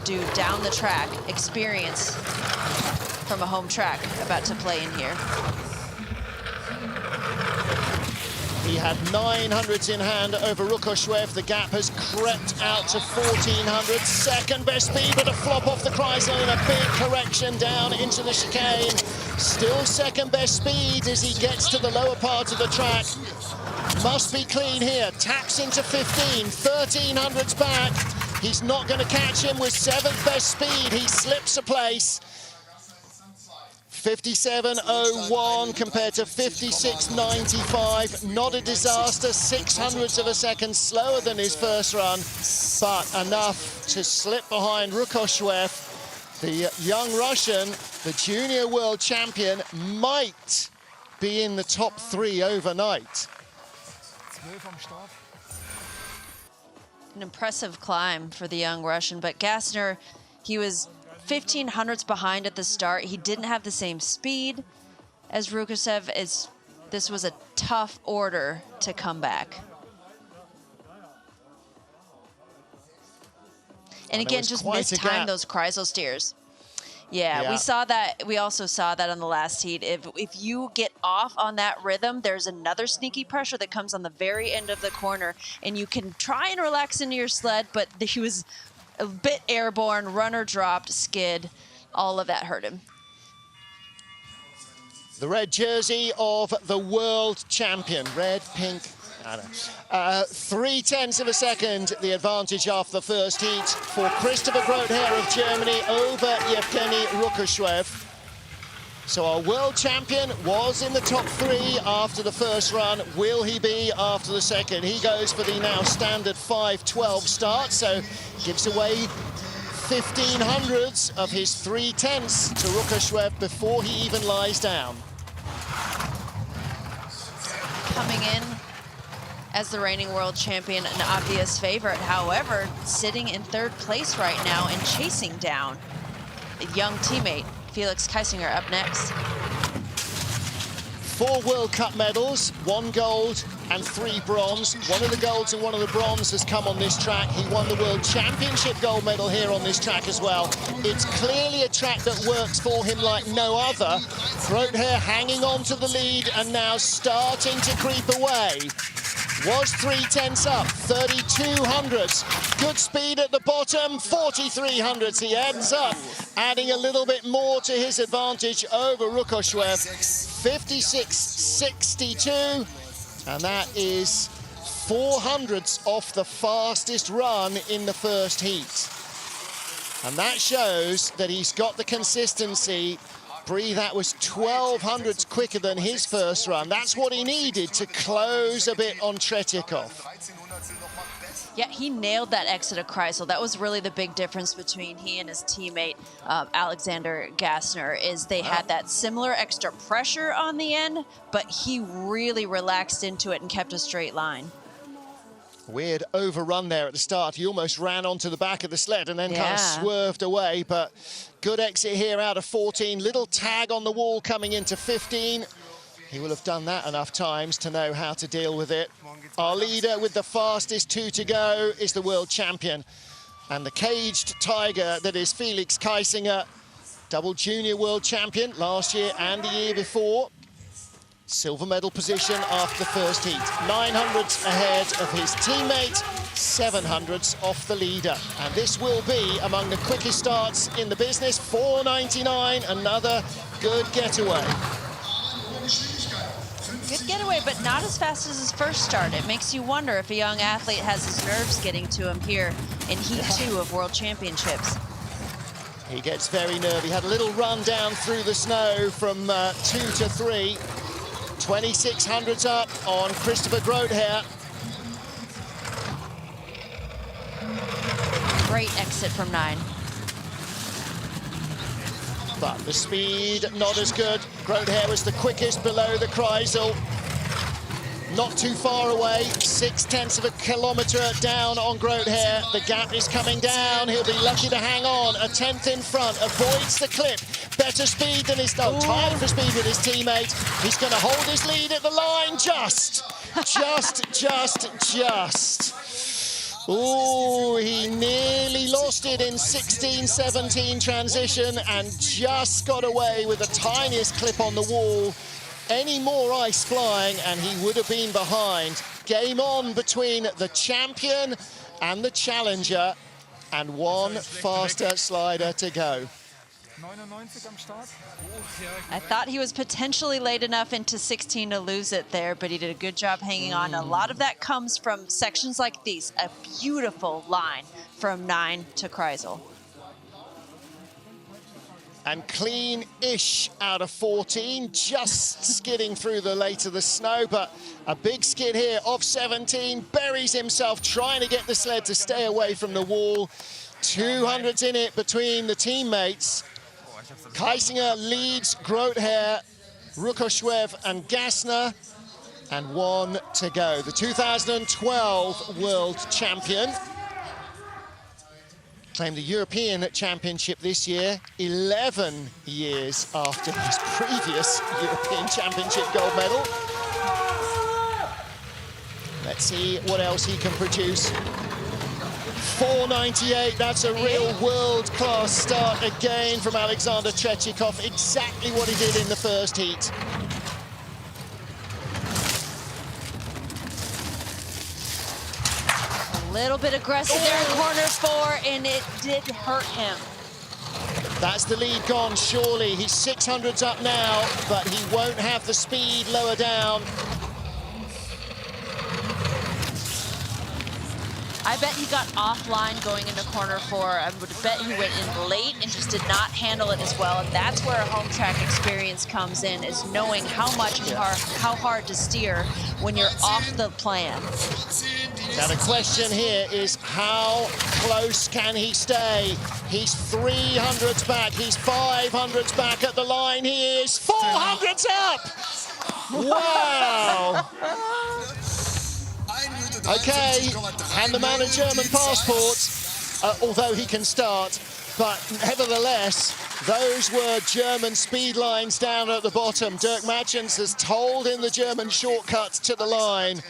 do down the track. Experience from a home track about to play in here. He had 900s in hand over Rukoshwev. The gap has crept out to 1400. Second best speed, but a flop off the Chrysler and a big correction down into the chicane. Still second best speed as he gets to the lower part of the track. Must be clean here. Taps into 15, 1300s back. He's not going to catch him with 7th best speed. He slips a place. 57.01 compared to 56.95. Not a disaster, 600ths of a second slower than his first run, but enough to slip behind Rukoshwev. The young Russian, the junior world champion, might be in the top 3 overnight. An impressive climb for the young Russian, but Gassner, he was 1500ths behind at the start. He didn't have the same speed as Rukoshwev. This was a tough order to come back. And again, just mistimed those Chrysler steers. Yeah, we saw that. We also saw that on the last heat. If you get off on that rhythm, there's another sneaky pressure that comes on the very end of the corner, and you can try and relax into your sled, but he was a bit airborne, runner dropped, skid, all of that hurt him. The red jersey of the world champion, red, pink, 3/10 of a second, the advantage after the first heat for Christopher Grotheer of Germany over Yevgeny Rukoshwev. So our world champion was in the top 3 after the first run. Will he be after the second? He goes for the now standard 5:12 start, so gives away 1500ths of his 3/10 to Rukoshwev before he even lies down. Coming in as the reigning world champion, an obvious favorite. However, sitting in 3rd place right now and chasing down a young teammate. Felix Keisinger up next. 4 World Cup medals, 1 gold and 3 bronze. One of the golds and one of the bronze has come on this track. He won the World Championship gold medal here on this track as well. It's clearly a track that works for him like no other. Grotheer hanging on to the lead and now starting to creep away. Was 3/10 up, 32 hundredths. Good speed at the bottom, 43 hundredths. He ends up adding a little bit more to his advantage over Rukoshwev. 56.62, and that is 4 hundredths off the fastest run in the first heat. And that shows that he's got the consistency. Brie, that was 12 hundredths quicker than his first run. That's what he needed to close a bit on Tretiakov. Yeah, he nailed that exit of Chrysler. That was really the big difference between he and his teammate, Alexander Gassner, is they had that similar extra pressure on the end, but he really relaxed into it and kept a straight line. Weird overrun there at the start. He almost ran onto the back of the sled and then kind of swerved away, but good exit here out of 14. Little tag on the wall coming into 15. He will have done that enough times to know how to deal with it. Our leader with the fastest 2 to go is the world champion. And the caged tiger that is Felix Keisinger, double junior world champion last year and the year before. Silver medal position after the first heat. 9 hundredths ahead of his teammate, 7 hundredths off the leader. And this will be among the quickest starts in the business. 4:99, another good getaway. Good getaway, but not as fast as his first start. It makes you wonder if a young athlete has his nerves getting to him here in Heat 2 of World Championships. He gets very nervy. Had a little run down through the snow from 2 to 3. 26 hundredths up on Christopher Grotheer. Great exit from 9. But the speed, not as good. Grotheer was the quickest below the Chrysler. Not too far away, 0.6 of a kilometre down on Grotheer. The gap is coming down. He'll be lucky to hang on. A 10th in front, avoids the clip. Better speed than his, tied for speed with his teammate. He's going to hold his lead at the line, just. Ooh, he nearly lost it in 16-17 transition and just got away with the tiniest clip on the wall. Any more ice flying and he would have been behind. Game on between the champion and the challenger, and one faster slider to go. I thought he was potentially late enough into 16 to lose it there, but he did a good job hanging on. A lot of that comes from sections like these. A beautiful line from 9 to Chrysler. And clean-ish out of 14, just skidding through the late of the snow, but a big skid here off 17, buries himself trying to get the sled to stay away from the wall. 200s in it between the teammates. Keisinger leads Grotheer, Rukoshwev and Gassner, and 1 to go. The 2012 world champion claimed the European Championship this year, 11 years after his previous European Championship gold medal. Let's see what else he can produce. 4:98, that's a real world-class start again from Alexander Tretiakov, exactly what he did in the first heat. A little bit aggressive there in corner 4, and it did hurt him. That's the lead gone, surely. He's 600s up now, but he won't have the speed lower down. I bet he got offline going into corner 4. I would bet he went in late and just did not handle it as well. And that's where a home track experience comes in, is knowing how hard to steer when you're off the plan. Now the question here is, how close can he stay? He's 300s back, he's 500s back at the line, he is 400s up! Wow! Okay, hand the man a German passport, although he can start. But nevertheless, those were German speed lines down at the bottom. Dirk Matjens has told in the German shortcuts to the line.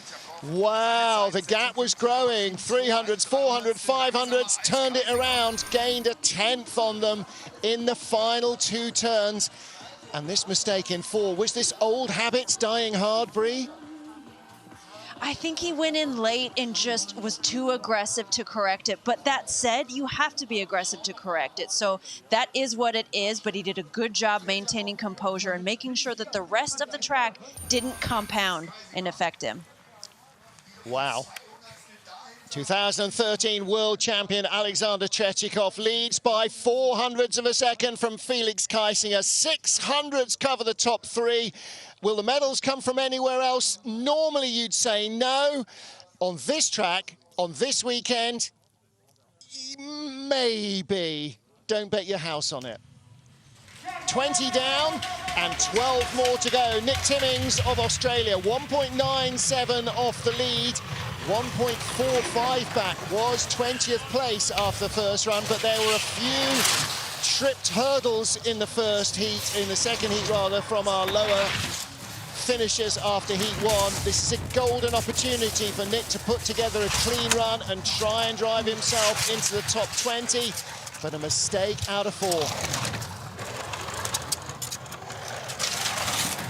Wow, the gap was growing. 300s, 400, 500s, turned it around, gained a 10th on them in the final 2 turns. And this mistake in 4, was this old habits dying hard, Brie? I think he went in late and just was too aggressive to correct it. But that said, you have to be aggressive to correct it. So that is what it is, but he did a good job maintaining composure and making sure that the rest of the track didn't compound and affect him. Wow. 2013 world champion Alexander Tretiakov leads by 400ths of a second from Felix Keisinger. 600ths cover the top 3. Will the medals come from anywhere else? Normally you'd say no. On this track, on this weekend, maybe. Don't bet your house on it. 20 down and 12 more to go. Nick Timmings of Australia, 1.97 off the lead. 1.45 back, was 20th place after the first run, but there were a few tripped hurdles in the second heat rather, from our lower finishers after heat 1. This is a golden opportunity for Nick to put together a clean run and try and drive himself into the top 20, but a mistake out of 4.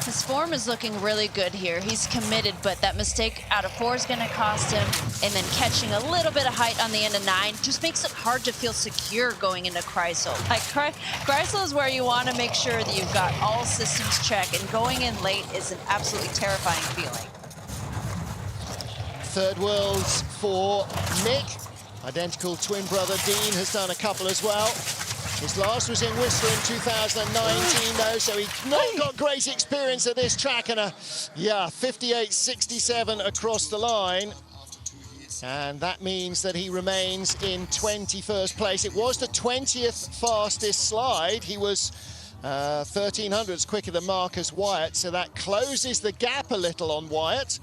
His form is looking really good here. He's committed, but that mistake out of 4 is going to cost him. And then catching a little bit of height on the end of 9 just makes it hard to feel secure going into Chrysler. Like, Chrysler is where you want to make sure that you've got all systems checked, and going in late is an absolutely terrifying feeling. Third worlds for Nick. Identical twin brother Dean has done a couple as well. His last was in Whistler in 2019, though, so he's not got great experience at this track, and 58.67 across the line. And that means that he remains in 21st place. It was the 20th fastest slide. He was 1300s quicker than Marcus Wyatt, so that closes the gap a little on Wyatt,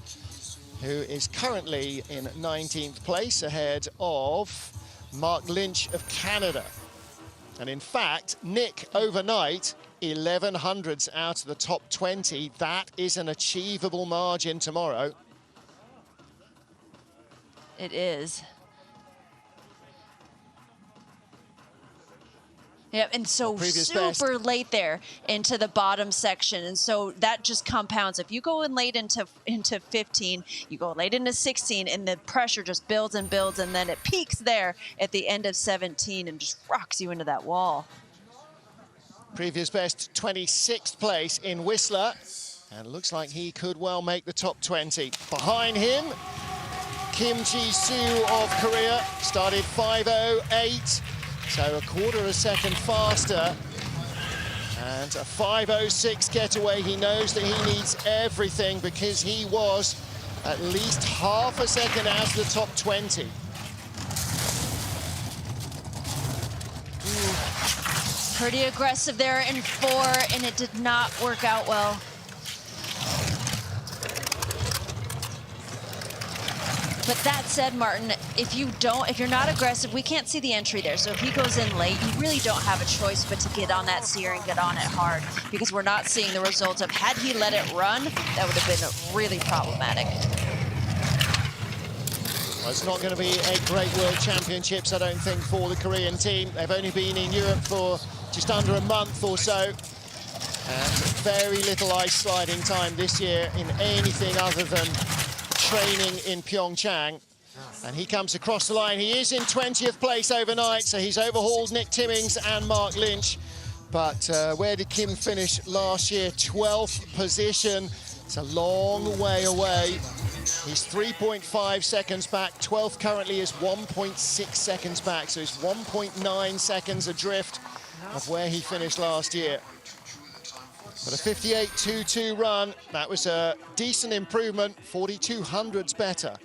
who is currently in 19th place ahead of Mark Lynch of Canada. And in fact, Nick overnight, 1100ths out of the top 20. That is an achievable margin tomorrow. It is. Yeah, and so super late there into the bottom section, and so that just compounds. If you go in late into 15, you go late into 16, and the pressure just builds and builds, and then it peaks there at the end of 17 and just rocks you into that wall. Previous best, 26th place in Whistler, and looks like he could well make the top 20. Behind him, Kim Ji-soo of Korea started 5:08. So a quarter of a second faster, and a 5:06 getaway. He knows that he needs everything because he was at least half a second out of the top 20. Pretty aggressive there in 4, and it did not work out well. But that said, Martin, if you're not aggressive, we can't see the entry there. So if he goes in late, you really don't have a choice but to get on that steer and get on it hard, because we're not seeing the results of, had he let it run, that would have been really problematic. Well, it's not going to be a great World Championships, I don't think, for the Korean team. They've only been in Europe for just under a month or so. And very little ice sliding time this year in anything other than training in Pyeongchang. And he comes across the line. He is in 20th place overnight, so he's overhauled Nick Timmings and Mark Lynch. But where did Kim finish last year? 12th position. It's a long way away. He's 3.5 seconds back. 12th currently is 1.6 seconds back, so he's 1.9 seconds adrift of where he finished last year. But a 58.22 run, that was a decent improvement, 4,200s better.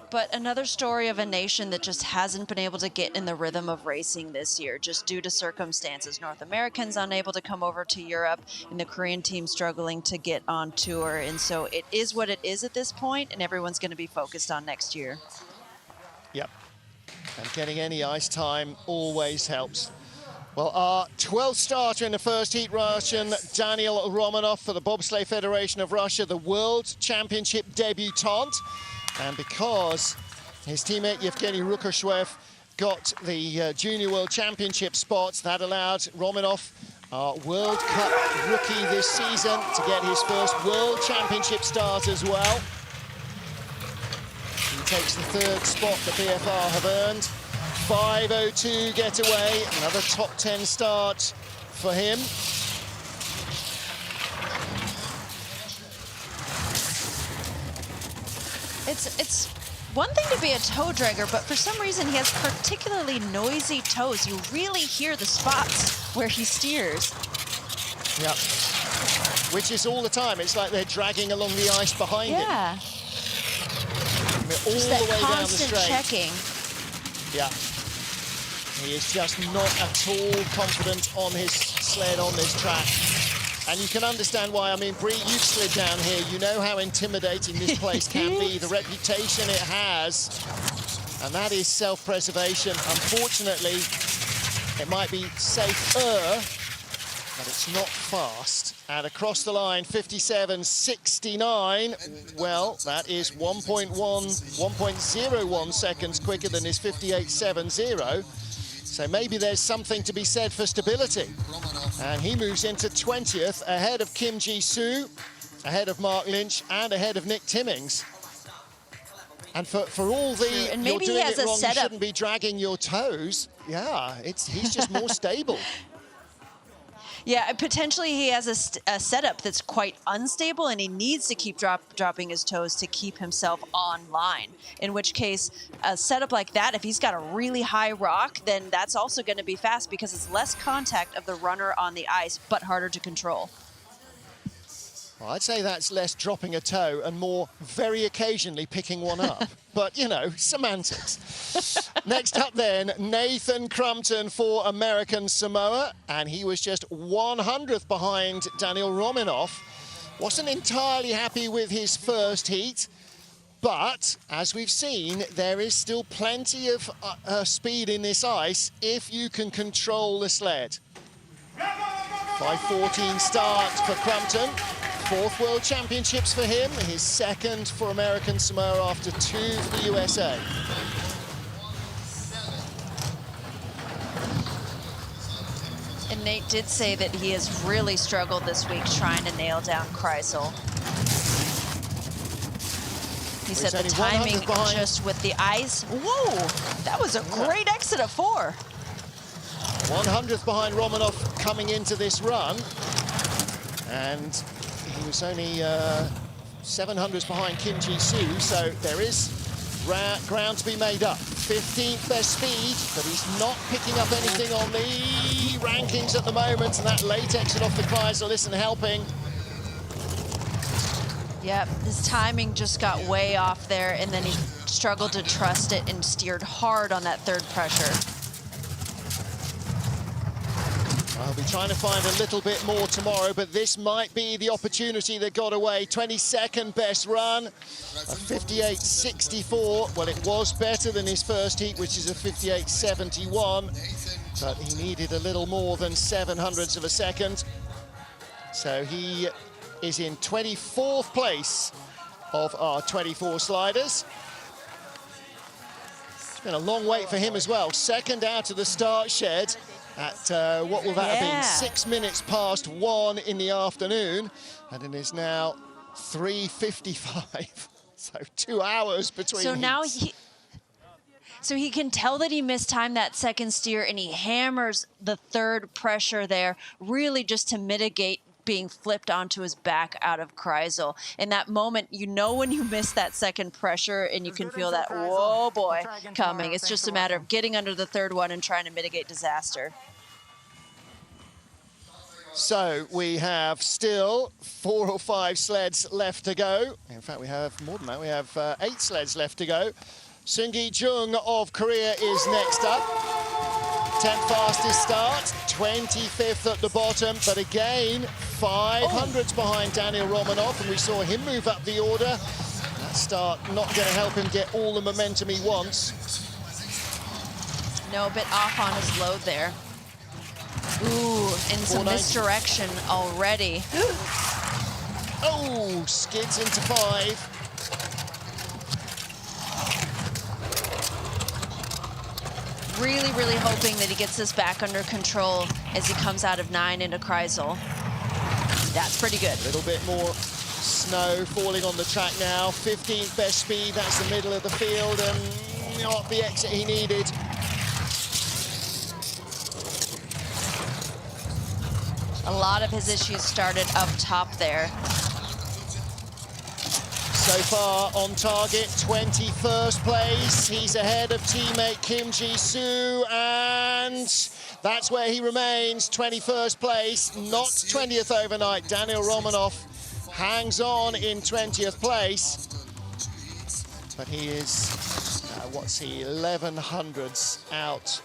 But another story of a nation that just hasn't been able to get in the rhythm of racing this year, just due to circumstances. North Americans unable to come over to Europe, and the Korean team struggling to get on tour. And so it is what it is at this point, and everyone's going to be focused on next year. Yep. And getting any ice time always helps. Well, our 12th starter in the first heat, Russian Daniel Romanov for the Bobsleigh Federation of Russia, the World Championship debutant. And because his teammate Yevgeny Rukoshwev got the Junior World Championship spots, that allowed Romanov, our World Cup rookie this season, to get his first World Championship start as well. He takes the third spot the BFR have earned. 5:02 getaway, another top 10 start for him. It's one thing to be a toe dragger, but for some reason he has particularly noisy toes. You really hear the spots where he steers. Yep. Which is all the time. It's like they're dragging along the ice behind him. Yeah. All Just the that way down the constant straight. checking. Yeah. He is just not at all confident on his sled on this track. And you can understand why. I mean, Bree, you've slid down here. You know how intimidating this place can be, the reputation it has. And that is self-preservation. Unfortunately, it might be safer, but it's not fast. And across the line, 57.69. Well, that is 1.01 seconds quicker than his 58.70. So maybe there's something to be said for stability. And he moves into 20th, ahead of Kim Ji-soo, ahead of Mark Lynch, and ahead of Nick Timmings. And for all the, and you're maybe doing he has it a wrong, you setup. shouldn't be dragging your toes. Yeah, he's just more stable. Yeah, potentially he has a setup that's quite unstable, and he needs to keep dropping his toes to keep himself on line. In which case, a setup like that, if he's got a really high rock, then that's also going to be fast because it's less contact of the runner on the ice, but harder to control. Well, I'd say that's less dropping a toe and more very occasionally picking one up. But, you know, semantics. Next up then, Nathan Crumpton for American Samoa. And he was just 100th behind Daniel Romanov. Wasn't entirely happy with his first heat. But, as we've seen, there is still plenty of speed in this ice if you can control the sled. 5:14 start for Crumpton. 4th World Championships for him, his 2nd for American Samoa after 2 for the USA. And Nate did say that he has really struggled this week trying to nail down Chrysler. He said the timing just with the ice. Whoa, that was a great exit of 4. 100th behind Romanov coming into this run. And he was only 700s behind Kim Ji-soo, so there is ground to be made up. 15th best speed, but he's not picking up anything on the rankings at the moment, and that late exit off the Chrysler isn't helping. Yep, his timing just got way off there, and then he struggled to trust it and steered hard on that third pressure. I'll be trying to find a little bit more tomorrow, but this might be the opportunity that got away. 22nd best run, a 58.64. Well, it was better than his first heat, which is a 58.71, but he needed a little more than 700ths of a second. So he is in 24th place of our 24 sliders. It's been a long wait for him as well. 2nd out of the start shed at, what will that have been? 6 minutes past 1 in the afternoon. And it is now 3:55. So 2 hours between So now heats. he can tell that he mistimed that second steer, and he hammers the third pressure there, really just to mitigate being flipped onto his back out of Chrysler. In that moment, you know when you miss that second pressure and you can feel that, whoa boy, coming. It's just a matter of getting under the third one and trying to mitigate disaster. So we have still 4 or 5 sleds left to go. In fact, we have more than that. We have 8 sleds left to go. Seung-gi Jung of Korea is next up. 10th fastest start, 25th at the bottom, but again, 500s behind Daniel Romanov, and we saw him move up the order. That start not going to help him get all the momentum he wants. No, a bit off on his load there. Ooh, and some misdirection already. Oh, skids into 5. Really, really hoping that he gets this back under control as he comes out of 9 into Chrysler. That's pretty good. A little bit more snow falling on the track now. 15th best speed, that's the middle of the field, and not the exit he needed. A lot of his issues started up top there. So far on target, 21st place. He's ahead of teammate Kim Ji-soo, and that's where he remains, 21st place, not 20th overnight. Daniel Romanov hangs on in 20th place, but he is, what's he, 11 hundredths out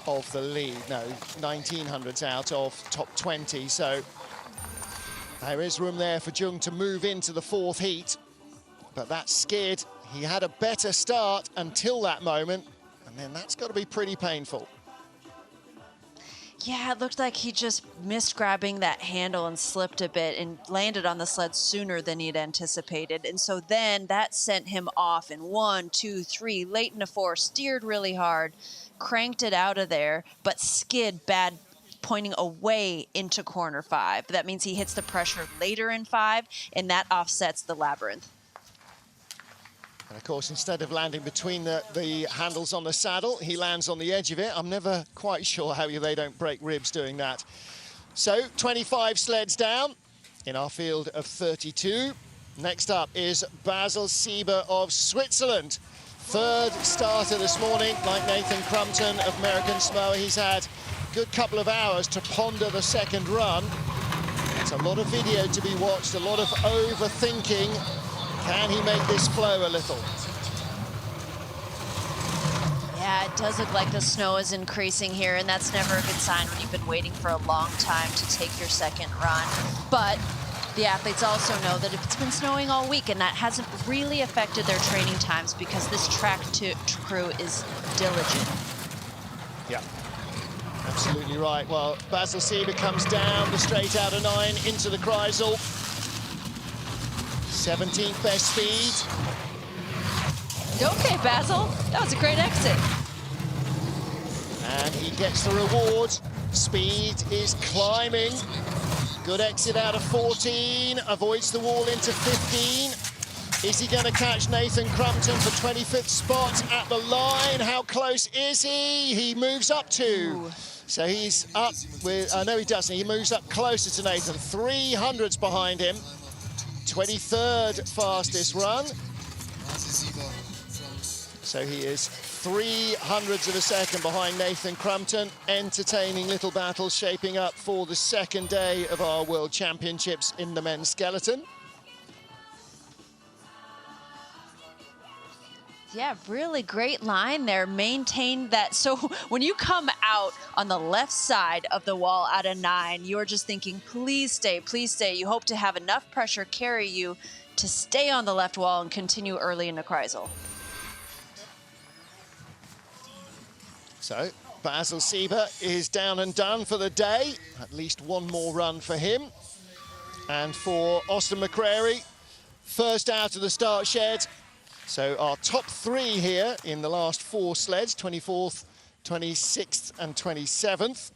of the lead. No, 19 hundredths out of top 20, so there is room there for Jung to move into the 4th heat, but that skid, he had a better start until that moment, and then that's got to be pretty painful. Yeah, it looked like he just missed grabbing that handle and slipped a bit and landed on the sled sooner than he'd anticipated. And so then that sent him off in 1, 2, 3, late into 4, steered really hard, cranked it out of there, but skid bad, pointing away into corner 5. That means he hits the pressure later in 5, and that offsets the labyrinth. And of course, instead of landing between the handles on the saddle, he lands on the edge of it. I'm never quite sure how they don't break ribs doing that. So 25 sleds down in our field of 32. Next up is Basil Sieber of Switzerland. 3rd starter this morning, like Nathan Crumpton of American Samoa. He's had a good couple of hours to ponder the 2nd run. It's a lot of video to be watched, a lot of overthinking. Can he make this flow a little? Yeah, it does look like the snow is increasing here, and that's never a good sign when you've been waiting for a long time to take your 2nd run. But the athletes also know that if it's been snowing all week, and that hasn't really affected their training times because this track crew is diligent. Yeah, absolutely right. Well, Basil Sieber comes down the straight out of 9 into the Chrysler. 17th best speed. Okay, Basil, that was a great exit. And he gets the reward. Speed is climbing. Good exit out of 14, avoids the wall into 15. Is he going to catch Nathan Crumpton for 25th spot at the line? How close is he? He moves up to. Ooh. So he's up with, no he doesn't, he moves up closer to Nathan. 300s behind him. 23rd fastest run. So he is 300ths of a second behind Nathan Crumpton. Entertaining little battle shaping up for the 2nd day of our World Championships in the men's skeleton. Yeah, really great line there. Maintain that. So when you come out on the left side of the wall out of 9, you're just thinking, please stay, please stay. You hope to have enough pressure carry you to stay on the left wall and continue early into Chrysler. So Basil Sieber is down and done for the day. At least one more run for him. And for Austin McCrary, first out of the start shed. So our top 3 here in the last 4 sleds, 24th, 26th and 27th.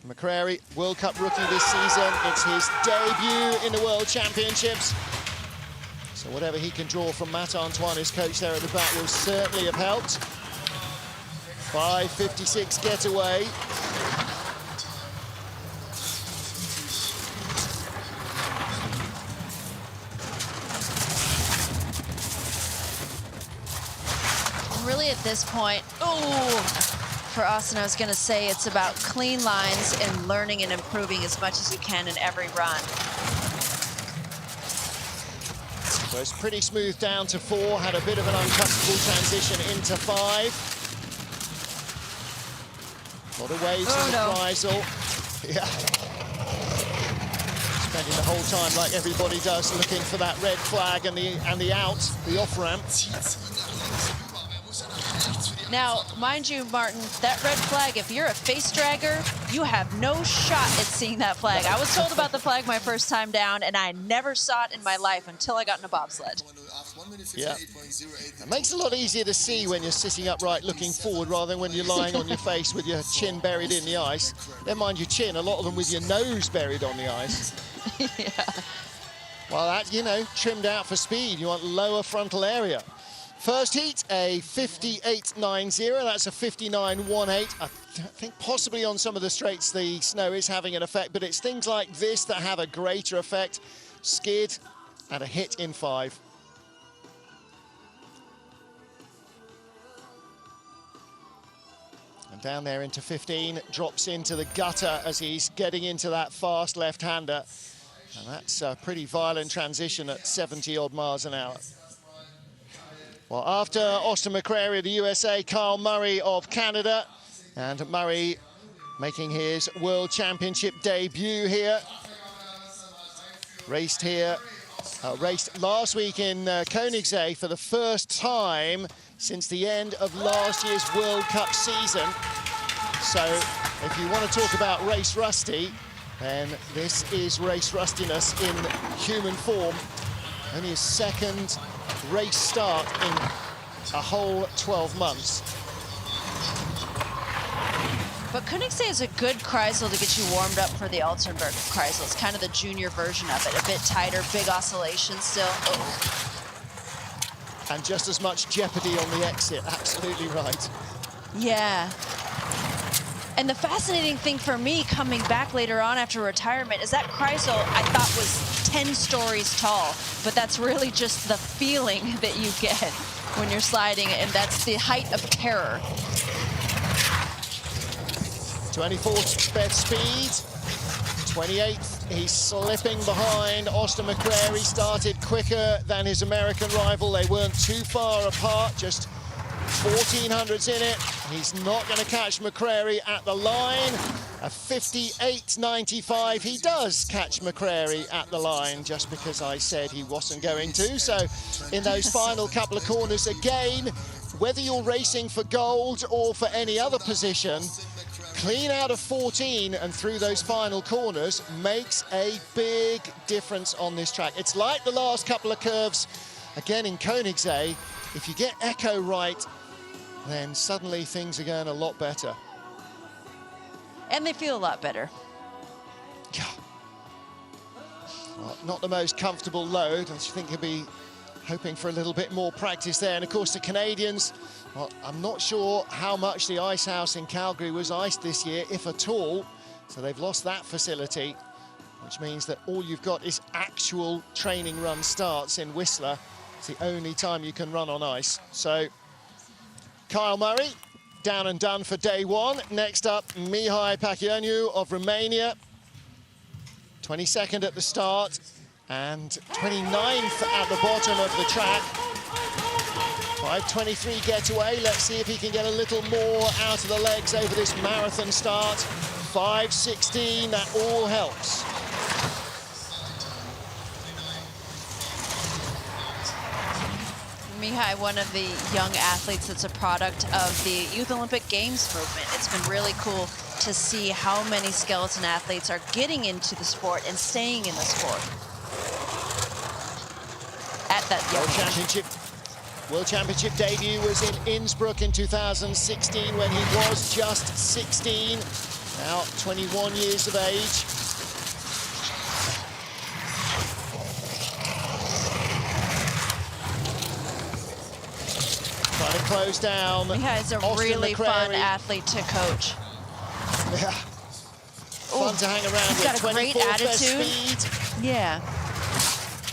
McCrary, World Cup rookie this season. It's his debut in the World Championships. So whatever he can draw from Matt Antoine, his coach there at the back, will certainly have helped. 5:56 getaway. Really at this point, for Austin, I was going to say it's about clean lines and learning and improving as much as you can in every run. So it's pretty smooth down to 4, had a bit of an uncomfortable transition into 5. A lot of waves in the Chrysler. Yeah. Spending the whole time, like everybody does, looking for that red flag and the out, the off ramp. Now, mind you, Martin, that red flag, if you're a face dragger, you have no shot at seeing that flag. I was told about the flag my first time down, and I never saw it in my life until I got in a bobsled. Yeah. It makes it a lot easier to see when you're sitting upright looking forward rather than when you're lying on your face with your chin buried in the ice. Never mind your chin, a lot of them with your nose buried on the ice. Yeah. Well, that, you know, trimmed out for speed. You want lower frontal area. First heat, a 58.90. That's a 59.18. I think possibly on some of the straights the snow is having an effect, but it's things like this that have a greater effect. Skid and a hit in 5. And down there into 15, drops into the gutter as he's getting into that fast left-hander. And that's a pretty violent transition at 70-odd miles an hour. Well, after Austin McCrary of the USA, Kyle Murray of Canada. And Murray making his World Championship debut here. Raced last week in Koenigsegg for the first time since the end of last year's World Cup season. So if you want to talk about race rusty, then this is race rustiness in human form. Only his second race start in a whole 12 months. But Koenigsegg is a good Chrysler to get you warmed up for the Altenberg Chrysler. It's kind of the junior version of it. A bit tighter, big oscillation still. Oh. And just as much jeopardy on the exit, absolutely right. Yeah. And the fascinating thing for me coming back later on after retirement is that Chrysler I thought was 10 stories tall, but that's really just the feeling that you get when you're sliding, and that's the height of terror. 24th best speed, 28th, he's slipping behind. Austin McCrary started quicker than his American rival. They weren't too far apart, just 1400s in it. He's not going to catch McCrary at the line. A 58.95. He does catch McCrary at the line, just because I said he wasn't going to. So in those final couple of corners again, whether you're racing for gold or for any other position, clean out of 14 and through those final corners makes a big difference on this track. It's like the last couple of curves again in Koenigsegg. If you get echo right, then suddenly things are going a lot better. And they feel a lot better. Yeah. Well, not the most comfortable load. I think he'll be hoping for a little bit more practice there. And of course the Canadians, well, I'm not sure how much the ice house in Calgary was iced this year, if at all. So they've lost that facility, which means that all you've got is actual training run starts in Whistler. It's the only time you can run on ice. So Kyle Murray, down and done for day one. Next up, Mihai Pacioniu of Romania. 22nd at the start and 29th at the bottom of the track. 5:23 getaway. Let's see if he can get a little more out of the legs over this marathon start. 5:16, that all helps. Mihai, one of the young athletes that's a product of the Youth Olympic Games movement. It's been really cool to see how many skeleton athletes are getting into the sport and staying in the sport. At that young age. World Championship debut was in Innsbruck in 2016 when he was just 16, now 21 years of age. Trying to close down. Mihai is a Austin really McCrary. fun athlete to coach. Yeah. Fun to hang around with. Got a great 24th best attitude. speed. Yeah.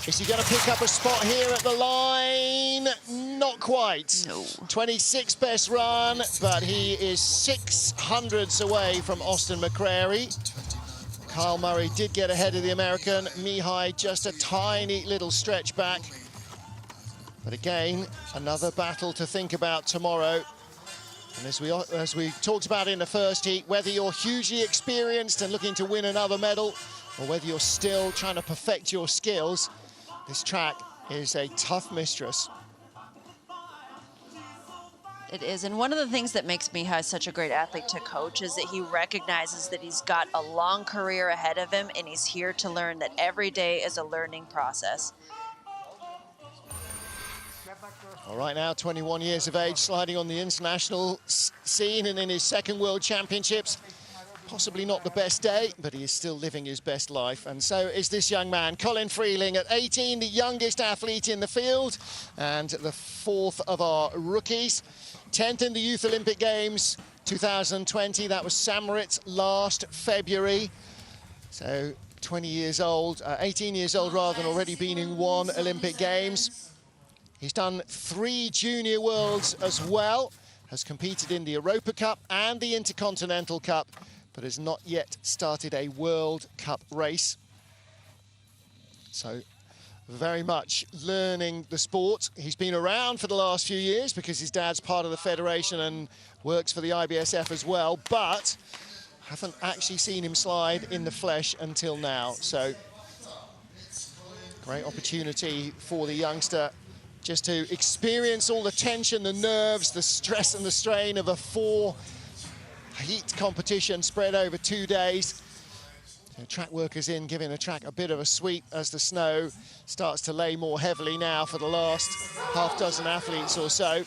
Is he going to pick up a spot here at the line? Not quite. No. 26th best run, but he is 600ths away from Austin McCrary. Kyle Murray did get ahead of the American. Mihai just a tiny little stretch back. But again, another battle to think about tomorrow. And as we talked about in the first heat, whether you're hugely experienced and looking to win another medal, or whether you're still trying to perfect your skills, this track is a tough mistress. It is, and one of the things that makes Mihai such a great athlete to coach is that he recognizes that he's got a long career ahead of him, and he's here to learn, that every day is a learning process. All right, now 21 years of age, sliding on the international scene and in his second World Championships. Possibly not the best day, but he is still living his best life. And so is this young man, Colin Freeling, at 18, the youngest athlete in the field and the fourth of our rookies. 10th in the Youth Olympic Games 2020. That was Samoritz last February. So 20 years old, 18 years old rather, than already been in 1 Olympic Games. He's done 3 Junior Worlds as well, has competed in the Europa Cup and the Intercontinental Cup, but has not yet started a World Cup race. So very much learning the sport. He's been around for the last few years because his dad's part of the federation and works for the IBSF as well, but haven't actually seen him slide in the flesh until now. So great opportunity for the youngster just to experience all the tension, the nerves, the stress and the strain of a 4 heat competition spread over 2 days. So track workers in, giving the track a bit of a sweep as the snow starts to lay more heavily now for the last half dozen athletes or so.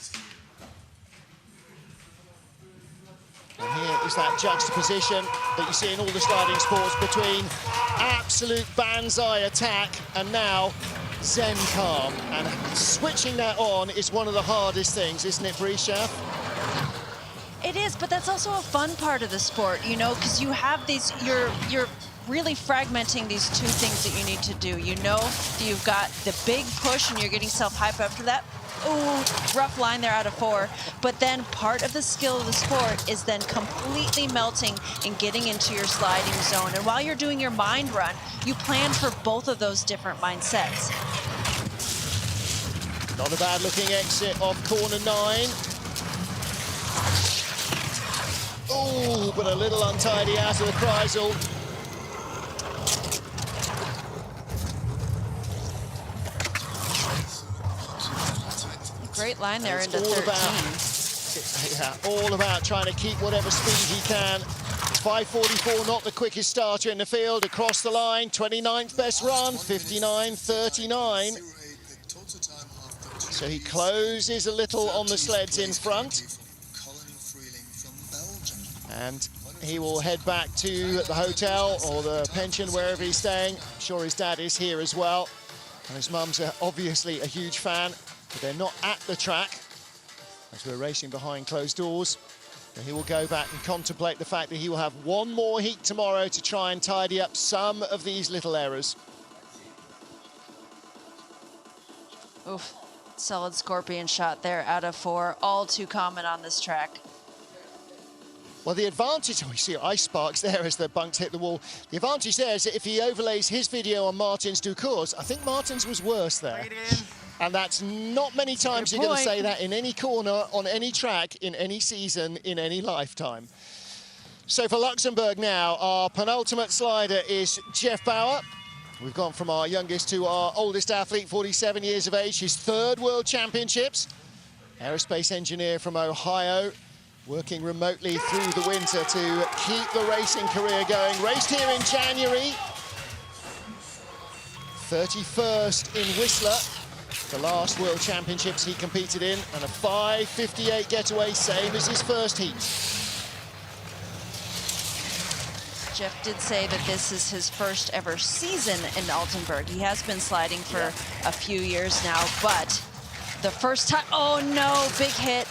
And here is that juxtaposition that you see in all the sliding sports between absolute banzai attack and now zen calm. And switching that on is one of the hardest things, isn't it, Brisha? It is, but that's also a fun part of the sport, you know, because you have these, you're really fragmenting these 2 things that you need to do. You know that you've got the big push and you're getting self-hype after that. Ooh, rough line there out of 4. But then part of the skill of the sport is then completely melting and getting into your sliding zone. And while you're doing your mind run, you plan for both of those different mindsets. Not a bad looking exit off corner 9. Oh, but a little untidy out of the Chrysler. Great line there into 13. All about trying to keep whatever speed he can. 5:44, not the quickest starter in the field. Across the line, 29th best run, 59.39. So he closes a little on the sleds in front. And he will head back to the hotel or the pension, wherever he's staying. I'm sure his dad is here as well. And his mum's obviously a huge fan, but they're not at the track as we're racing behind closed doors. And he will go back and contemplate the fact that he will have 1 more heat tomorrow to try and tidy up some of these little errors. Oof, solid scorpion shot there out of 4, all too common on this track. Well, the advantage, we see ice sparks there as the bunks hit the wall. The advantage there is that if he overlays his video on Martin's Dukurs, I think Martin's was worse there. And that's not many times you're going to say that in any corner, on any track, in any season, in any lifetime. So for Luxembourg now, our penultimate slider is Jeff Bauer. We've gone from our youngest to our oldest athlete, 47 years of age, his 3rd World Championships. Aerospace engineer from Ohio, working remotely through the winter to keep the racing career going. Raced here in January. 31st in Whistler, the last World Championships he competed in, and a 5:58 getaway, same as his first heat. Jeff did say that this is his first ever season in Altenberg. He has been sliding for a few years now, but the first time, oh no, big hit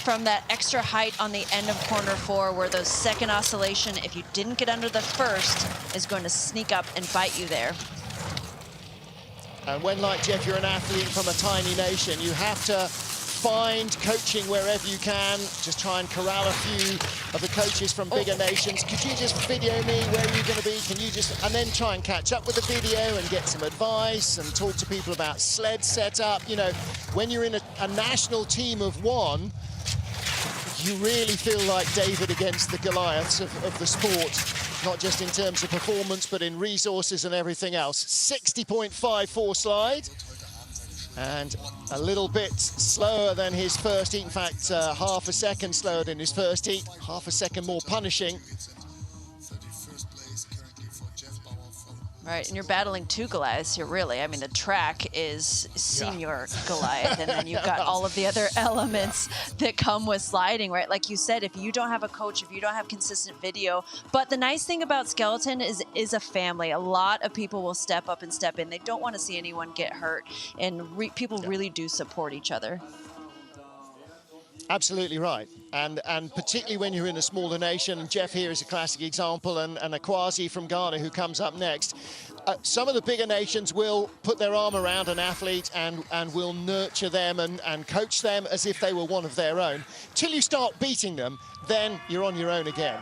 from that extra height on the end of corner 4, where those second oscillation, if you didn't get under the first, is going to sneak up and bite you there. And when, like Jeff, you're an athlete from a tiny nation, you have to find coaching wherever you can. Just try and corral a few of the coaches from bigger nations. Could you just video me where are you going to be? Can you just, and then try and catch up with the video and get some advice and talk to people about sled setup. You know, when you're in a national team of 1, you really feel like David against the Goliaths of the sport, not just in terms of performance, but in resources and everything else. 60.54 slide. And a little bit slower than his first heat. In fact, half a second slower than his first heat, half a second more punishing. Right, and you're battling two Goliaths here, really. I mean, the track is senior Goliath, and then you've got all of the other elements that come with sliding, right? Like you said, if you don't have a coach, if you don't have consistent video. But the nice thing about skeleton is a family. A lot of people will step up and step in. They don't want to see anyone get hurt, and people really do support each other. Absolutely right, and particularly when you're in a smaller nation, and Jeff here is a classic example, and a Quasi from Ghana who comes up next. Some of the bigger nations will put their arm around an athlete and will nurture them and coach them as if they were one of their own. Till you start beating them, then you're on your own again.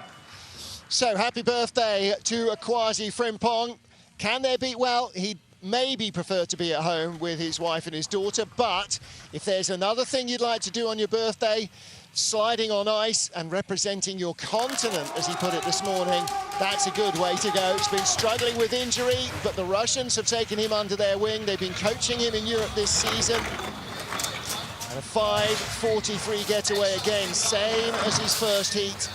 So happy birthday to a Quasi Frimpong. Can they beat? Well, he maybe prefer to be at home with his wife and his daughter, but if there's another thing you'd like to do on your birthday, sliding on ice and representing your continent, as he put it this morning, that's a good way to go. He's been struggling with injury, but the Russians have taken him under their wing. They've been coaching him in Europe this season. And a 5:43 getaway again, same as his first heat.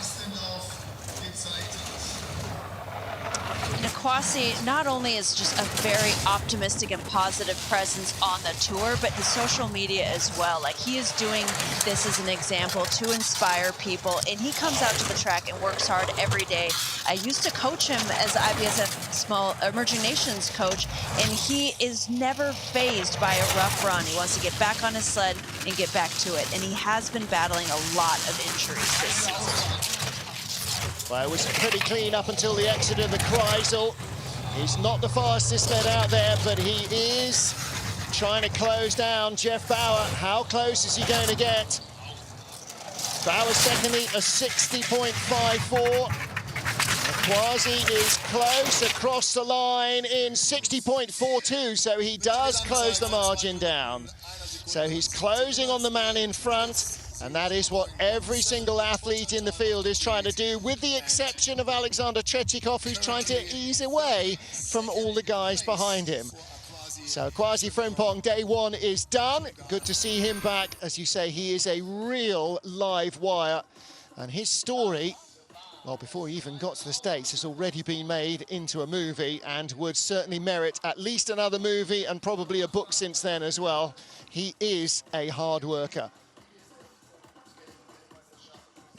Kwasi not only is just a very optimistic and positive presence on the tour, but his social media as well. Like, he is doing this as an example to inspire people, and he comes out to the track and works hard every day. I used to coach him as IBSF Small Emerging Nations coach, and he is never fazed by a rough run. He wants to get back on his sled and get back to it, and he has been battling a lot of injuries this season. Well, it was pretty clean up until the exit of the Chrysler. He's not the fastest sled out there, but he is trying to close down Jeff Bauer. How close is he going to get? Bauer's second heat, a 60.54. Quasi is close across the line in 60.42, so he does close the margin down. So he's closing on the man in front. And that is what every single athlete in the field is trying to do, with the exception of Alexander Tretiakov, who's trying to ease away from all the guys behind him. So Quasi Frimpong, day one is done. Good to see him back. As you say, he is a real live wire. And his story, well, before he even got to the States, has already been made into a movie and would certainly merit at least another movie and probably a book since then as well. He is a hard worker.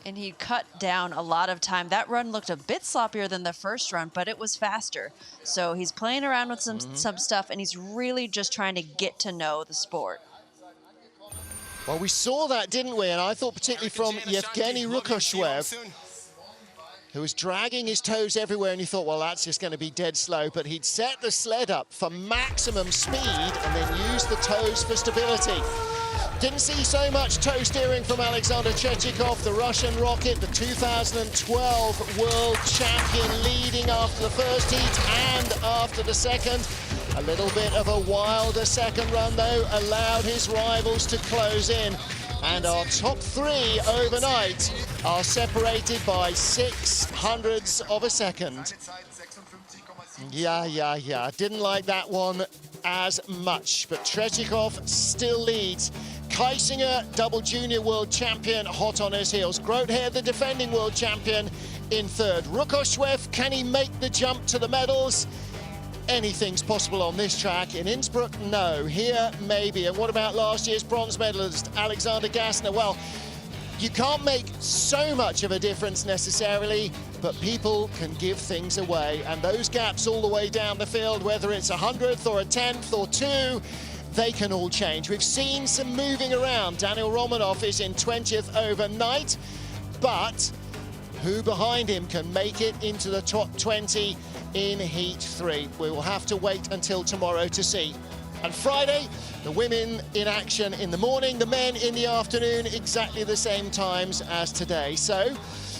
And he cut down a lot of time. That run looked a bit sloppier than the first run, but it was faster. So he's playing around with some stuff, and he's really just trying to get to know the sport. Well, we saw that, didn't we? And I thought particularly from Yevgeny Rukoshwev, who was dragging his toes everywhere, and you thought, well, that's just going to be dead slow. But he'd set the sled up for maximum speed and then use the toes for stability. Didn't see so much toe steering from Alexander Tretiakov, the Russian rocket, the 2012 world champion, leading after the first heat and after the second. A little bit of a wilder second run, though, allowed his rivals to close in. And our top three overnight are separated by 0.06 of a second. Yeah. Didn't like that one as much, but Tretiakov still leads. Keisinger, double junior world champion, hot on his heels. Grotheer, the defending world champion, in third. Rukoshwev, can he make the jump to the medals? Anything's possible on this track. In Innsbruck, no. Here, maybe. And what about last year's bronze medalist, Alexander Gassner? Well, you can't make so much of a difference necessarily, but people can give things away. And those gaps all the way down the field, whether it's a 100th or a 10th or 2, they can all change. We've seen some moving around. Daniel Romanov is in 20th overnight, but who behind him can make it into the top 20 in Heat 3? We will have to wait until tomorrow to see. And Friday, the women in action in the morning, the men in the afternoon, exactly the same times as today. So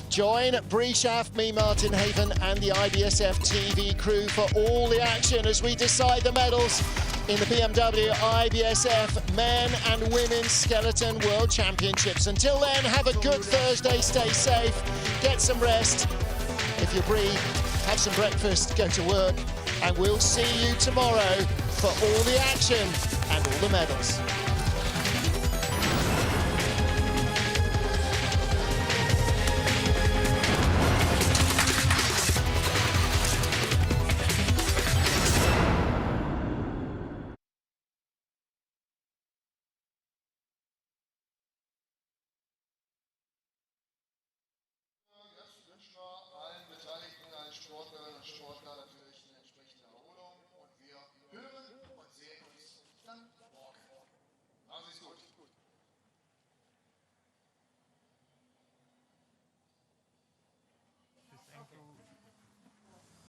join Bree Schaff, me, Martin Haven, and the IBSF TV crew for all the action as we decide the medals in the BMW IBSF Men and Women's Skeleton World Championships. Until then, have a good Thursday, stay safe, get some rest. If you're Bree, have some breakfast, go to work, and we'll see you tomorrow for all the action and all the medals. Jetzt wünschen wir allen Beteiligten, allen Sportlerinnen und Sportlern natürlich